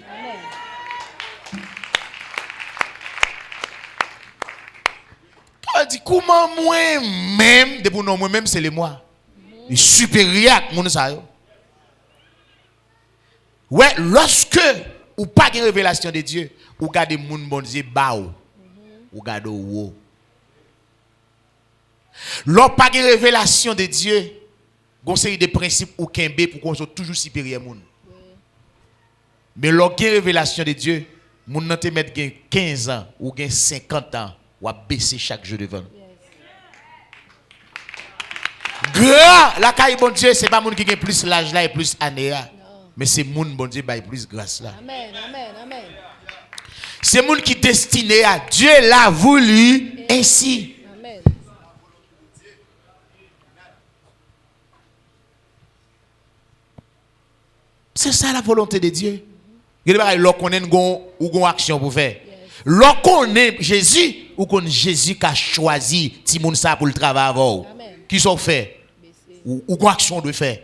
Quand dit comment moi-même, depuis non moi-même, c'est les moi. Les supérieurs à mon ça. Ouais, lorsque ou pas de révélation de Dieu, ou garde moun bon Dieu bas ou garde haut. Lorsque pas de révélation de Dieu, conseil des principes ou kembe pour qu'on soit toujours supérieur moun. Mais lorsque révélation de Dieu, moun nan te met 15 ans ou 50 ans ou a baisser chaque jour devant. Grand la caille bon Dieu, c'est pas moun qui a plus l'âge là et plus année là. Mais c'est moun bon Dieu bail plus grâce là. Amen, amen, amen. C'est moun qui destiné à Dieu l'a voulu ainsi. Amen. C'est ça la volonté de Dieu. Lorsqu'on connaît une action pour faire. Lorsqu'on est Jésus ou qu'on Jésus qui a choisi ti moun ça pour le travail avant. Qui sont fait ou une action de faire.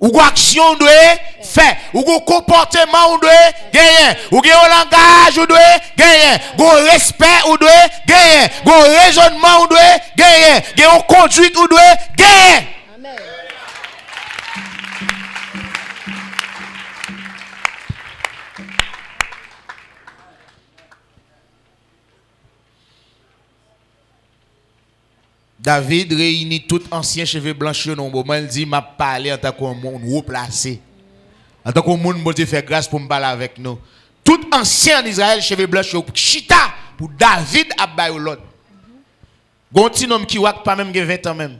Ou une action de faire, ou un comportement ou de gagner, ou un langage ou de gagner, un respect ou de gagner, un raisonnement ou de gagner, une conduite ou de gagner. Amen. David réunit tout ancien cheveux blancs dans moment, il dit m'a parlé en tant qu'un monde replacé. En tant qu'un monde bon Dieu fait grâce pour me parler avec nous. Tout ancien en Israël cheveux blancs chita pour David à l'autre. Gon petit homme qui wak pas même 20 ans même.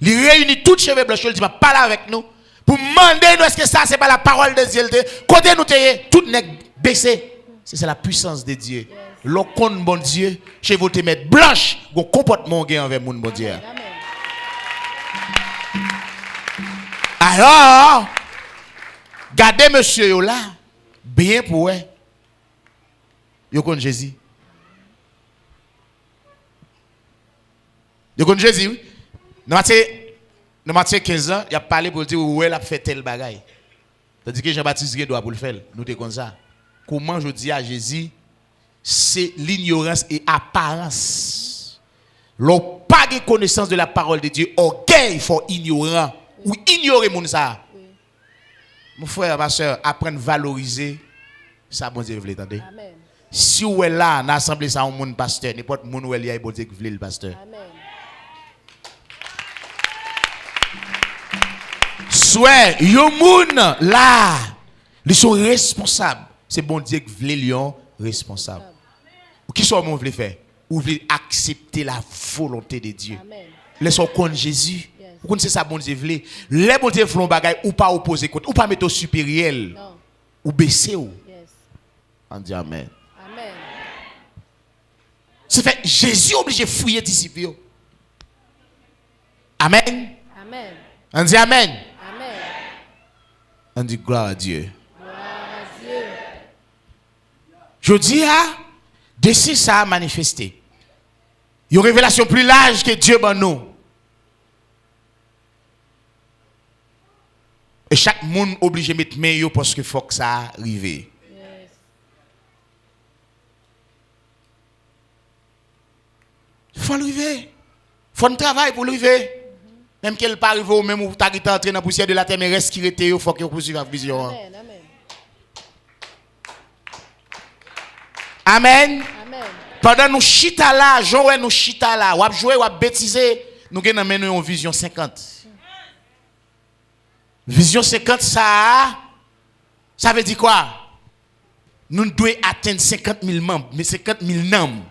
Il réunit tout cheveux blancs, il dit m'a parlé avec nous pour demander nous est-ce que ça c'est pas la parole de Dieu. Côté nous tout nèg baissé. C'est la puissance de Dieu. L'ocon bon Dieu, chez vous te mettre blanche, bon comportement gain envers mon bon Dieu. Amen. Alors, gardez monsieur yo là, bien pour eux. Yo connaît Jésus. Yo connaît Jésus, oui. Dans Matthieu 15 ans, il a parlé pour dire où elle a fait tel bagaille. Tandis que Jean-Baptiste doit pour le faire. Nous te comme ça. Comment je dis à Jésus, c'est l'ignorance et apparence. L'on pas de connaissance de la parole de Dieu, orgueil faut ignorant ou ignorer mon ça. Mon frère, ma soeur, apprendre à valoriser ça bon Dieu veut entendre. Amen. Si vous êtes là, dans l'assemblée ça un monde pasteur, n'importe monde où il y a bon Dieu qui veut le pasteur. Amen. Soit yo moun là, ils sont responsables. C'est bon Dieu qui veut lion responsable. Ou qui sont mon veut faire? Ou veut accepter la volonté de Dieu. Amen. Laissons connaître Jésus. Vous connaissez ça bon Dieu veut. Les bon Dieu font bagaille ou pas opposer contre ou pas mettre au supérieur Non. ou baisser ou. Yes. On dit amen. Amen. C'est fait Jésus obligé de fouiller disciples. Amen. Amen. On dit amen. Amen. On dit gloire à Dieu. Gloire à Dieu. Je dis d'ici ça a manifesté. Il y a une révélation plus large que Dieu ban nous. Et chaque monde obligé de mettre main parce que faut que ça arrive. Yes. Il faut arriver. Il faut un travail pour arriver. Même qu'elle pas arrive ou même où tu as entré dans la poussière de la terre mais reste qui était, il faut que vous poursuiviez la vision. Amen. Amen. Amen. Amen. Pendant nous chita là, jouer nous chita là, ou jouer ou bêtiser, nous avons une vision 50. Vision 50 ça veut dire quoi? Nous devons atteindre 50 000 membres, mais 50 000 membres.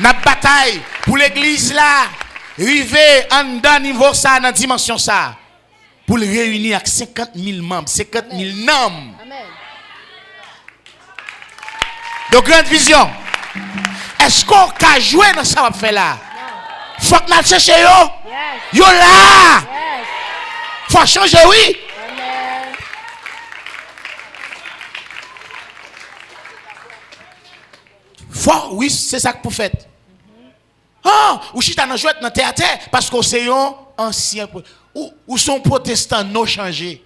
n'a bataille pour l'église là, river en dans niveau ça, dans dimension ça, pour le réunir avec 50 000 membres, 50 000 noms. De grande vision. Est-ce qu'on peut jouer dans ça va faire là? Faut que nous cherchions yo. Yo là. Faut changer oui. Faut oui, c'est ça que vous faites. Ah, ou si t'as joué dans théâtre parce que c'est un ancien ou son protestant non changé.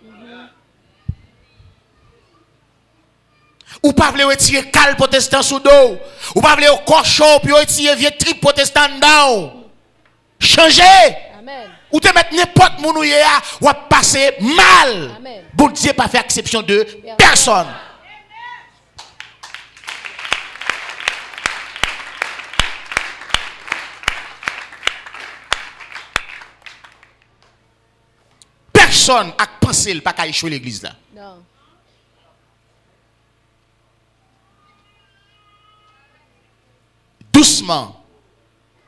Ou pas vouloir retirer cal protestant sous dos. Ou pas vouloir cochon puis retirer vieux trip protestant down. Changer. Amen. Ou te mettre n'importe mon ou va passer mal. Amen. Bon Dieu pas fait exception de personne. Personne a pensé le pas qu'à échouer l'église là. Non. Doucement,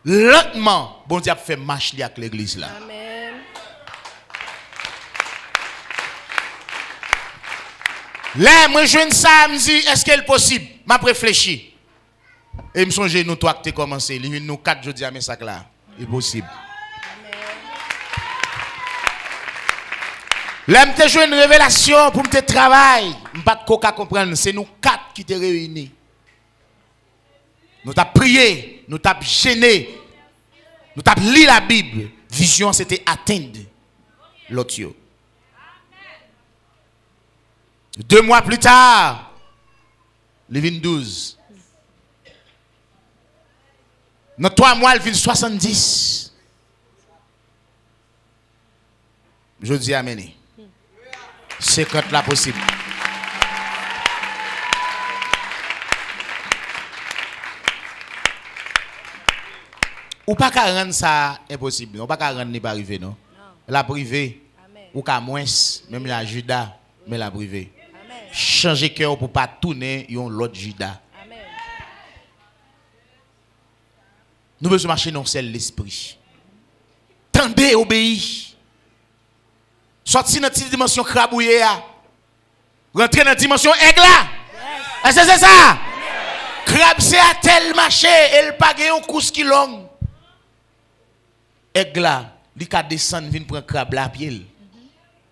lentement, bon Dieu a fait marche avec l'église là. Amen. Là, moi je viens ça, me dit, est-ce qu'elle est possible? M'a réfléchi. Et me songe nous toi que tu commencé, nous 4 jeudi à mes sacs là. Il est possible. Là, je joué une révélation pour me travailler. Je ne pas comprendre. C'est nous 4 qui te réunis. Nous t'avons prié, nous t'avons gêné, nous t'avons lu la Bible. Vision, c'était atteindre l'autre. 2 mois plus tard, le 12. Dans 3 mois, il vient 70. Je dis amen. C'est quand là possible. Ou pas qu'à rendre ça impossible. Ou pas qu'à rendre n'est pas arrivé, non? La privée. Ou qu'à moins, même la Judas, mais la privée. Changer cœur pour pas tourner, yon l'autre Judas. Nous besoin marcher dans celle l'esprit. Tendez, obéis. Sorti dans cette dimension crabouillée. Rentrer dans la dimension aigle là. Est-ce que c'est ça? Crabe c'est à tel marché, elle pas un course qui long. Aigle là, il ka descendre vinn prendre crabe là pied.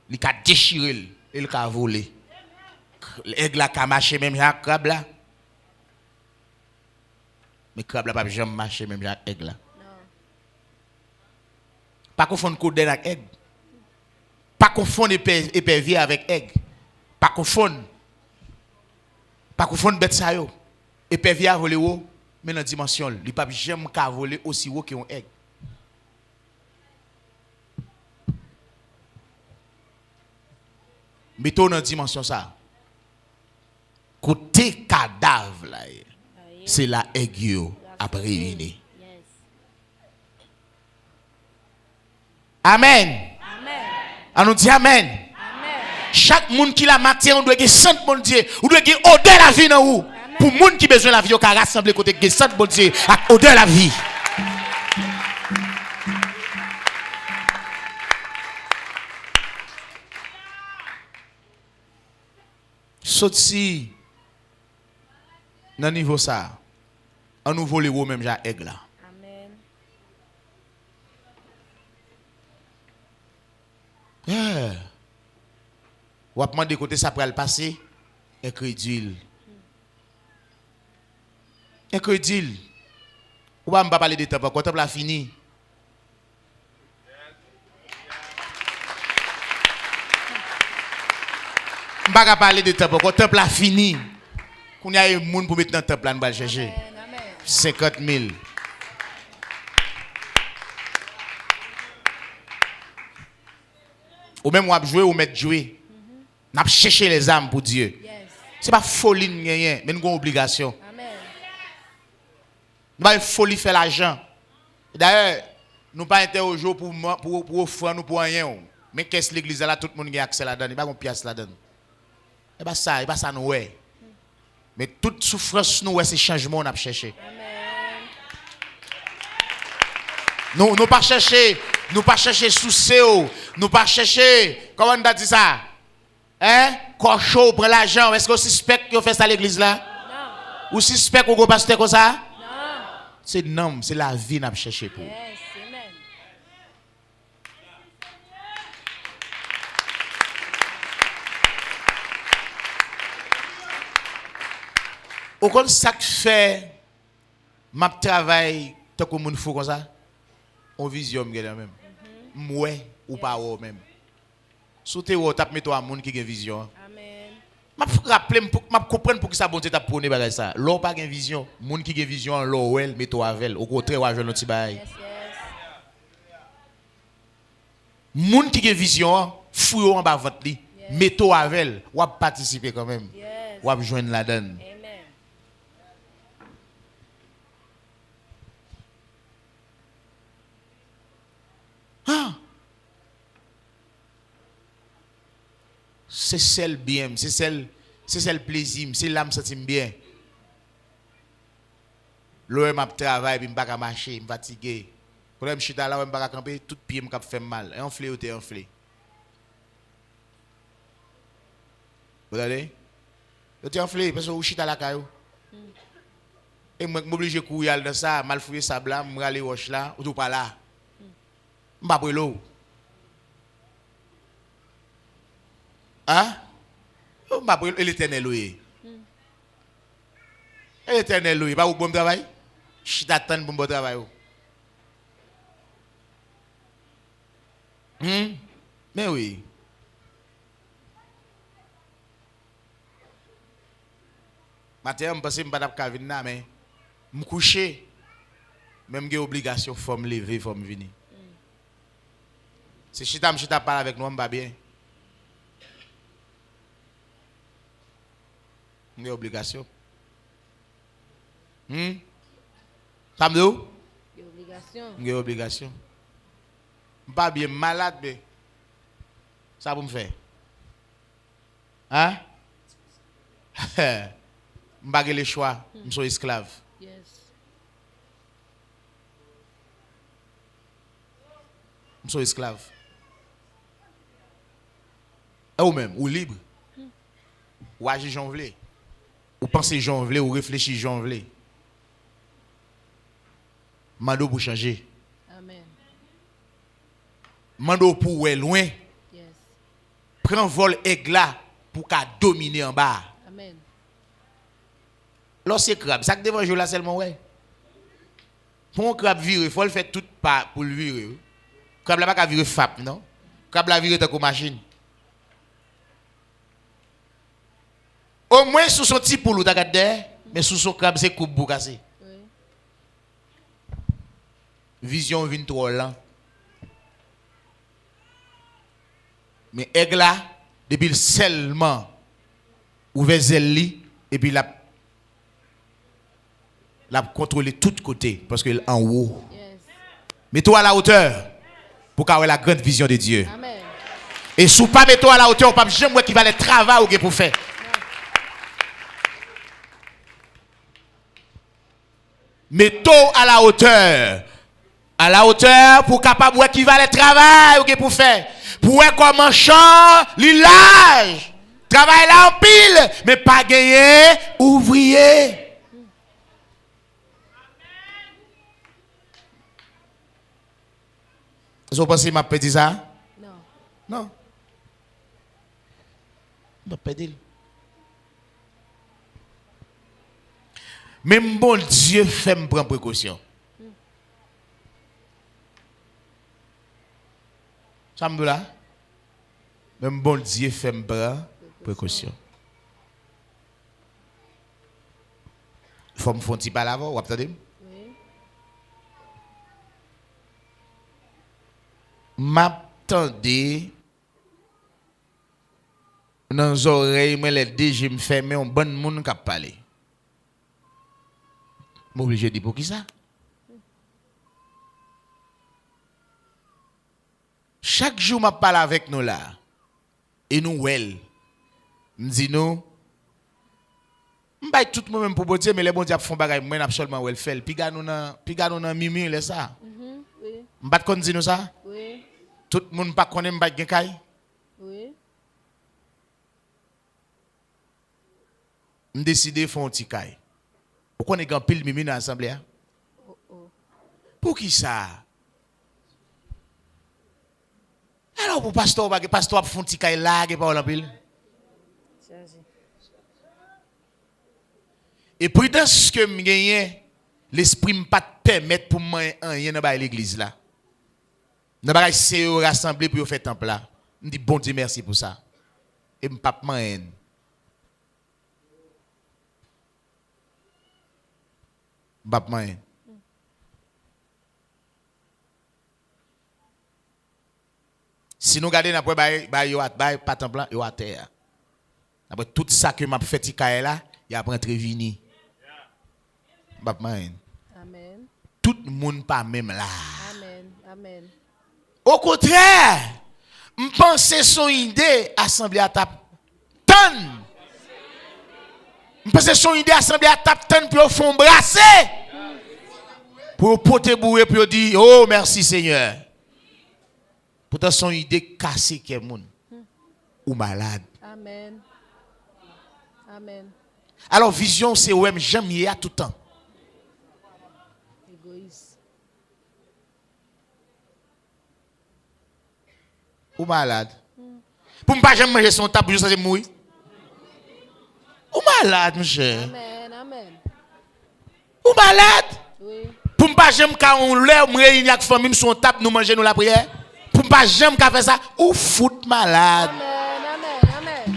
Il ka déchirer, il ka voler. Aigle là ka marcher même Jacques crabe là. Mais crabe là pas jamais marcher même Jacques aigle là. Pas confondre codé avec aigle. Pas confondre épervier avec aigle. Pas confondre. Pas confondre bête ça yo. Épervier a volé haut, mais dans dimension, il pas jamais ka voler aussi haut que un aigle. Mettons dans dimension ça. Côté cadavre là, c'est la aigle à réunir. Amen. On nous dit amen. Amen. Chaque monde qui la matin, on doit avoir sant bon Dieu. On doit avoir odeur la vie dans vous. Pour monde qui besoin la vie, on doit rassembler côté que sant bon Dieu avec odeur la vie. Sorti dans niveau ça. On nous vole ou même ja aigle là. Ou apprendre de côté ça pour le passer incrédule. Incrédule. Ou pas me parler de temps quand temps la fini. On pas parler de temps quand temps la fini. Qu'on y a un monde pour mettre dans temps là nous chercher. 50 000. Ou même on jouer ou mettre jouer. N'a chercher les âmes pour Dieu. C'est pas folie rien, mais une obligation. Amen. Nous pas folie faire l'argent. D'ailleurs, nous pas interroger pour offrir nous pour rien. Mais qu'est-ce l'église là tout le monde a accès là-dedans, il pas une pièce là-dedans. Et pas ça nous ouais. Mais toute souffrance nous ouais c'est changement on a cherché. Amen. Nous pas chercher sous CEO, nous pas chercher, comment on a dit ça? Hein? Cochon pour l'argent, est-ce que vous suspect que vous fait ça à l'église là? Non. Ou suspect que vous pasteur comme ça? Non. C'est non, c'est la vie n'a cherché pour. Yes, amen. Au compte ça que fait m'a travail tant que moun fou comme ça. On vision même. Mouais ou pas ou même. Sous tes ou tape mettre à moun qui a vision. Amen. M'a rappeler m'a comprendre pour que ça bon Dieu t'a prôné bagay ça. L'on pas gen vision, moun qui a vision l'on wel metto avec. Au contraire wa jeune petit bail. Yes, yes. Moun qui a vision fouyo en bas votre li. Yes. Metto avec ou participer quand même. Yes. Ou joindre la donne. Amen. Ah. C'est celle bien, c'est celle plaisir, c'est l'âme sentir bien. L'homme m'a travail puis m'pas marcher, me fatigué. Quand je suis là, m'pas camper, tout pied me fait mal. Enflé ou t'es enflé. Vous allez? Vous t'es enflé parce que vous chita la caillou. Et moi m'oblige courir dans ça, mal fouiller sable là, m'aller roche là, ou tout pas là. M'pas brûler. Hein? M'pas brûler l'éternel oui. L'éternel oui, pas au bon travail. Chita tant pour bon travail. Mais oui. Matin, je pense que je ne vais pas venir, mais je me coucher. Même j'ai obligation, il faut me lever, il faut me venir. Si je parle avec nous, je vais bien. J'ai obligation. Ça me dit? J'ai obligation. J'ai obligation. Je ne suis pas bien malade, mais ça va me faire. Hein? Je n'ai pas le choix. Je suis esclave. Yes. Je suis esclave. Et ou même, ou libre. Ou agir j'en veux. Ou penser j'en veux, ou réfléchir j'en veux. Mando pour changer. Amen. Mando pour ouais loin. Yes. Prends vol aigla pour qu'à dominer en bas. Amen. Lorsque crabe, ça que devant jouer là seulement ouais. Pour un crabe virer, il faut le faire tout pas pour le virer. Crabe là pas virer fap non. Crabe là virer tant que machine. Au moins sous son petit poulou t'as gardé, mais sous son crabe c'est coupe boucassé. Oui. Vision vient trop lent. Mais aigle là, depuis seulement ouvert zèle et puis la contrôler tout côté parce que en haut. Yes. Mets-toi à la hauteur pour avoir la grande vision de Dieu. Amen. Et sous pas mets-toi à la hauteur, pas jamais qui va le travail ou pour faire. Mets-toi à la hauteur. À la hauteur pour capable qui va le travail ou pour faire. Pour voir comment champ l'îlage. Travail là en pile, mais pas gagner ouvrier. Vous pensez que je vais dire ça? Non. Non. Je vais dire. Même bon Dieu fait me prendre précaution. Ça me dit là? Même bon Dieu fait me prendre précaution. Il faut me faire un petit pas là-bas, vous attendez? Oui. M'attendez dans les oreilles, mais les déjà me fermer un bon monde qui parler. M'obligé de dire pour qui ça? Chaque jour, je parle avec nous là. Et nous, well. Je dis nous. Je ne tout le monde pour Dieu, mais les bons diables font bagaille, moi, absolument, well, fait. Puis, nous, mimi, c'est ça. Oui. M'pas kon di nous ça? Oui. Tout le monde pas connaît m'pas gen kay? Oui. M'décider font un petit kay. Ou connaît grand pile mimi dans l'assemblée? Oh, oh. Pour qui ça? Alors pour pasteur font un petit kay là, qui pas en pile. Et prudence que me gagne, l'esprit me pas permettre pour moi rien dans l'église là. Dans bagay c'est rassembler pour faire temple là. Me dit bon Dieu merci pour ça. Et me pas man. Bap man. Si nous regardons après pas temple là, yo à terre. Après tout ça que m'a fait tikaye là, il a rentré vini. Bap man. Amen. Tout le monde pas même là. Amen. Amen. Au contraire, je pense son idée assemblée à tap tonne. Je pense son idée assemblée à tap tonne pour font brasser. Pour porter bourré pour dire oh merci Seigneur. Pourtant son idée cassée qui est moun ou malade. Amen. Amen. Alors vision c'est ouais jamais à tout temps. Égoïste. Ou malade. Pour ne pas jamais manger son table juste à mourir. Ou malade, mon cher. Amen. Amen. Ou malade. Oui. Pour ne pas jamais quand on lève, on réunit avec famille son table, nous manger nous la prière. Pour ne pas jamais faire ça, ou fout malade. Amen. Amen. Amen.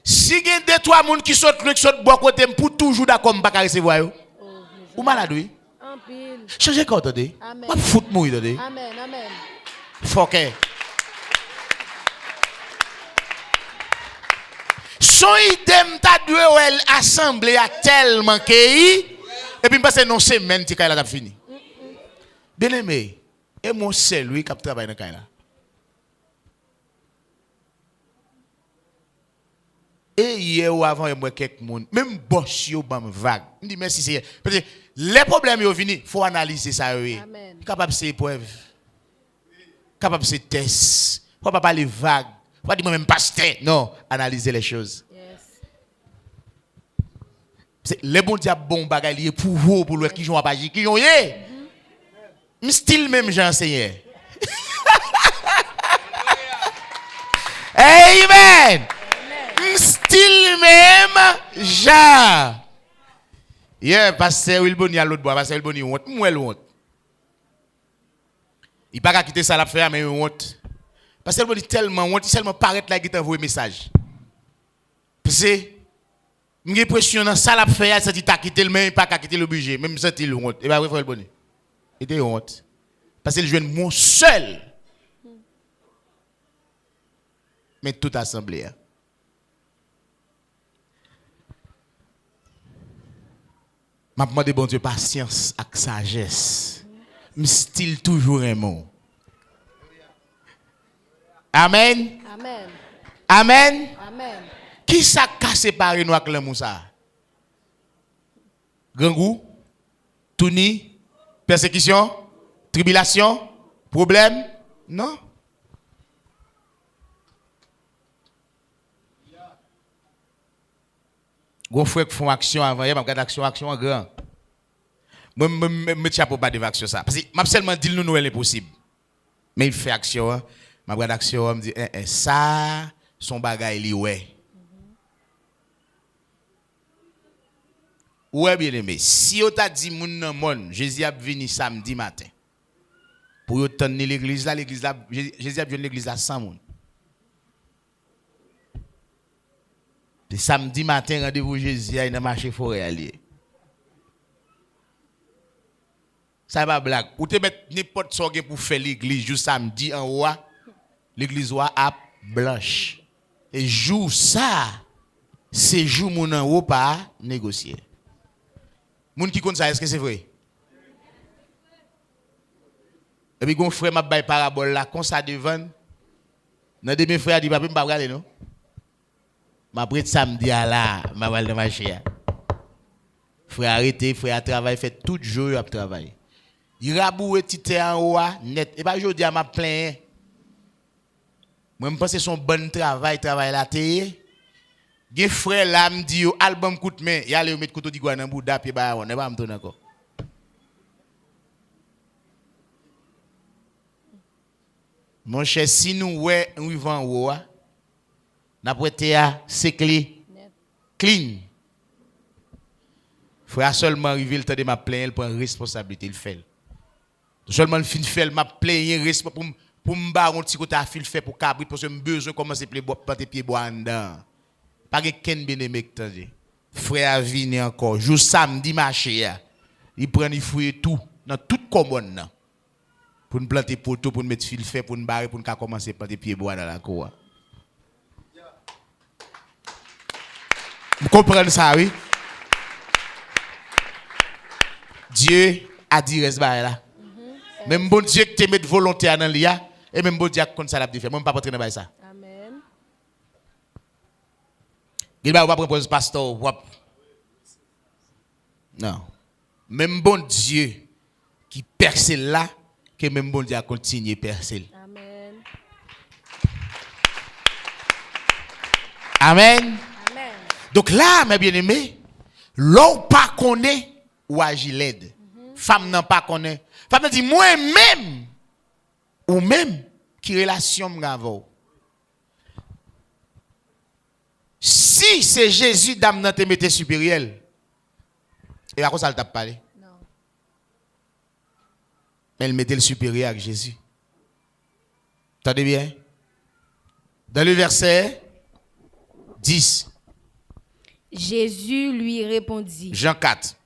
Si il y a deux trois personnes qui sautent bois côté pour toujours d'accord pas recevoir yo. Ou malade oui. En pile. Changer quoi attendez. Amen. Pas fout mourir attendez. Amen. Amen. Faut que son idée t'a dû assemblée à tellement que et puis passer non semaine ti kay la t'a fini. Bien aimé, et mon c'est lui qui travaille dans kay là. Et hier ou avant, moi quelques monde, même boss yo bam vague. Me dit merci Seigneur. Parce que les problèmes yo vini, faut analyser ça oui. Amen. Capable c'est épreuve. Capable c'est test. Faut pas parler vague. Faut pas dire moi même pasteur. Non, analyser les choses. Yes. C'est les bons diable bon bagay lié pour vous pour le qui joue pas qui joue yé. Style même Jean Seigneur. Amen. Style même Jean. Yeah, pasteur Wilboni à l'autre bois, pasteur Wilboni honte, moi honte. Il pas quitter ça la faire mais honte. Pasteur Wilboni tellement honte, il seulement paraît là qui t'envoie message. Parce que j'ai l'impression dans ça la faire ça dit t'a quitté le même pas quitter le budget, même ça il honte. Et pas vrai frère Wilboni. Il était honte. Parce qu'il joue mon seul. Mais toute assemblée. M'a demandé bon Dieu patience et sagesse. Me style toujours un mot. Amen. Amen. Amen. Amen. Qui ça a séparé nous avec l'amour ça? Gangou, touni, persécution, tribulation, problème? Non. Gon frère qui font action avant, il y a pas action en grand. Moi me chapeau pas de action ça parce que m'a seulement dit nous est impossible. Mais il fait action, m'a regarde action, me dit ça son bagay li ouais. Ouais bien aimé, si on t'a dit moun nan mon, Jésus a venu samedi matin. Pour yo tendre l'église là, Jésus a venu l'église là 100 moun. Le samedi matin, rendez-vous Jésus, il a marché forêt allié. Ça va blague. Ou te mettre n'importe quoi pour faire l'église, juste samedi en haut, l'église à blanche. Et jour ça, c'est jour mon en haut pas négocier. Moun qui compte ça, est-ce que c'est vrai? Et puis, mon frère m'a baillé parabole là, comme ça devant. Dans mes frères dit, papa, je ne vais pas regarder, non? Ma prête samedi à là, ma balle de marché. Frère arrêté, frère travail, fait tout jour à travail. Il raboué tité en haut, net. Et pas aujourd'hui, m'a plein. Moi, je pense que son bon travail là, t'es. Gen frère là me dit, album coûte main, il allait mettre couteau d'iguane dans bouda, puis bah, on n'est pas me tourner encore. Mon cher, si nous ouais, nous vivons en haut, n'a prêté à c'est clean. Frère seulement arrivé le temps de m'a plaindre, il prend responsabilité, il fait. Seulement le fin fait, m'a plaindre pour me barrer un petit côté à fil fait pour cabrit parce que j'ai besoin de commencer à planter pied bois dedans. Pas que ken bien-aimé que t'as dit. Frère vini encore, jour samedi marché, il prend il fouille tout dans toute commune pour nous planter poteau, pour nous mettre fil fait, pour nous barrer, pour nous commencer à planter pied bois dans la cour. Vous comprenez ça, oui? Dieu a dit reste là. Même bon Dieu qui te met volontaire dans l'IA, et même bon Dieu qui compte ça l'a fait. Moi, je ne peux pas rentrer dans ça. Amen. Il va pas proposer pasteur. Non. Même bon Dieu qui perce là, que même bon Dieu a continué à percer. Amen. Amen. Amen. Donc là, mes bien-aimés, l'on pas connaît ou agit l'aide. Femme n'a pas connaît. Femme dit moi-même ou même qui relation m'avou. Si c'est Jésus dame nan te mette supérieur, et à quoi ça le t'a parlé? Non. Mais elle mettait le supérieur avec Jésus. Attendez bien. Dans le verset 10. Jésus lui répondit. Jean 4.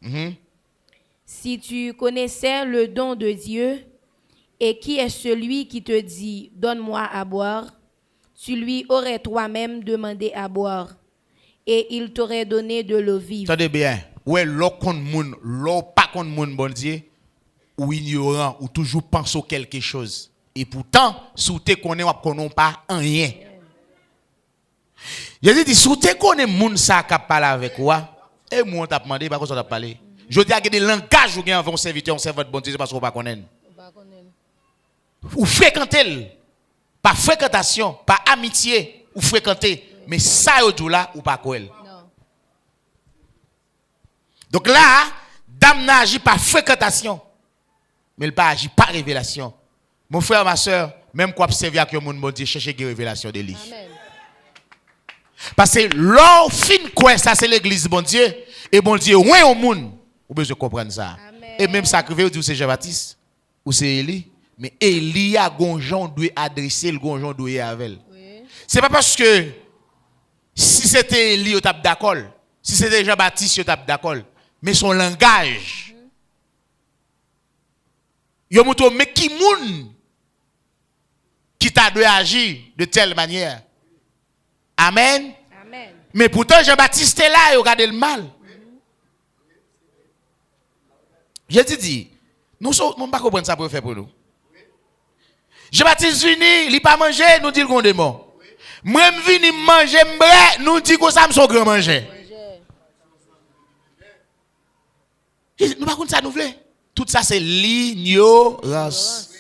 Si tu connaissais le don de Dieu et qui est celui qui te dit donne-moi à boire, tu lui aurais toi-même demandé à boire et il t'aurait donné de l'eau vive. Attendez bien. Ouais, l'eau contre moun, l'eau pas contre moun, bon Dieu, ou ignorant, ou toujours pense à quelque chose. Et pourtant, si tu connais, ou connais pas rien. Jésus dit, si tu connais moun ça qui parle avec toi, et moi on t'a demandé, par contre on t'a parlé. Je dis qu'il y a des langages où on serviteur, on sert votre bon Dieu parce qu'on ne connaît pas. Ou fréquenter, pas fréquentation, pas amitié, ou fréquenter, mais ça y là ou pas quoi. Donc là, dame n'agit pas fréquentation, mais elle pas agit pas révélation. Mon frère, ma soeur, même quoi observer avec mon bon Dieu, chercher des révélations de lui. Parce que l'on fin quoi ça c'est l'église bon Dieu et bon Dieu ouais au monde. Vous besoin comprendre ça. Amen. Et même ça que veut dire c'est Jean-Baptiste ou c'est Élie, mais Élie a gonjon doit adresser le gonjon doit avec elle. Oui. C'est pas parce que si c'était Élie, on tape d'accord. Si c'était Jean-Baptiste, on tape d'accord. Mais son langage. Yo mouto mais qui moun qui t'a dû agir de telle manière. Amen. Amen. Mais pourtant Jean-Baptiste est là et regardez le mal. J'ai dit, nous ne pouvons pas comprendre ça pour faire pour nous. Jean-Baptiste vini, il n'a pas mangé, nous dit le grand démon. Moi, je vini manger, nous dit que ça me sont grand manger. Nous ne pouvons pas ça nous voulons. Tout ça, c'est l'ignorance.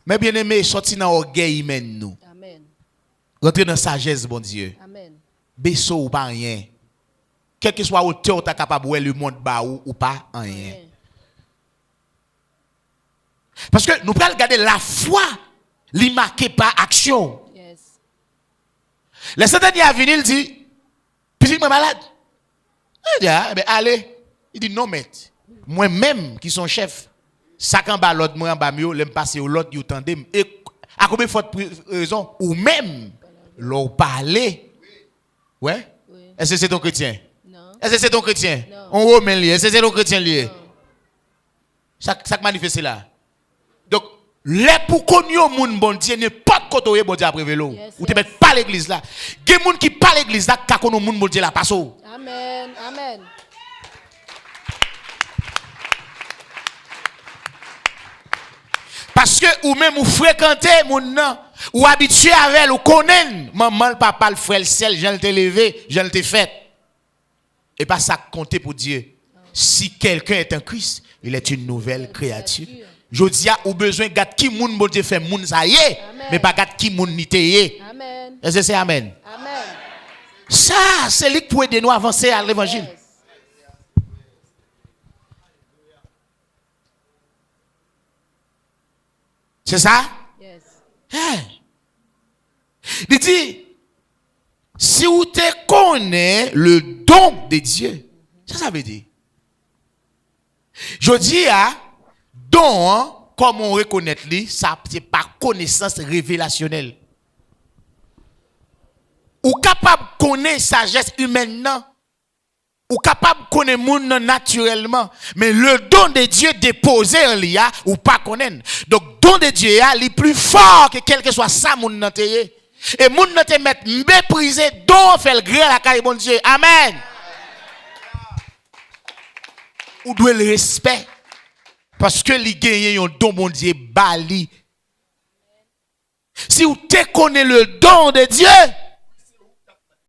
Mais bien aimé, sorti dans l'orgueil humain nous. Amen. Rentrer dans la sagesse, bon Dieu. Amen. Besso ou pas rien. Quel que soit hauteur, tu es capable de voir le monde bas ou pas rien. Parce que nous pouvons regarder la foi, li marqué par action. Yes. Le Saint-Denis a venu, il dit, puis moi malade. Il dit, ah, ben allez. Il dit, non, mais moi-même qui sont chef, ça quand bas l'autre, moi en bas mieux, l'aime passer au l'autre, il tandem. Et à combien de fois de raison, ou même, l'on parler. Ouais? Oui. Est-ce que c'est ton chrétien? Non. Est-ce que c'est ton chrétien? Non. On romain lié. Est-ce que c'est ton chrétien lié? Ça manifeste là. Donc, les pour connaître au monde bon Dieu, n'est pas de côté bon Dieu après vélo. Ou te mettre pas l'église là. Il y a des gens qui parlent l'église là, qui connaissent au monde bon Dieu là, passe. Amen. Amen. Parce que ou même ou fréquentez mon nom, ou habitué avec, ou connaît, maman, le papa, le frère, le ciel, je l'ai levé, je l'ai fait. Et pas ça compter pour Dieu. Si quelqu'un est un Christ, il est une nouvelle créature. Je dis ou besoin de qui moun bon Dieu fait moun ça y est, mais pas gade qui moun ni te yé. Amen. Est-ce que c'est amen? Amen. Ça, c'est lui qui peut aider nous à avancer à l'évangile. Yes. C'est ça? Yes. Il dit, si vous te connaissez le don de Dieu, ça veut dire. Je dis, don, hein, comme on reconnaît lui, ça c'est par connaissance révélationnelle. Ou capable de connaître sagesse humaine, non? Ou capable de connaître monde naturellement, mais le don de Dieu déposé en lui, ou pas connaître. Donc, don de Dieu est plus fort que quel que soit ça, moun nan te ye. Et moun nan te met mépriser, don fait le gré à la caille, bon Dieu. Amen. Ou doit le respect. Parce que li gagne un don, bon Dieu, bali. Si vous te connaissez le don de Dieu,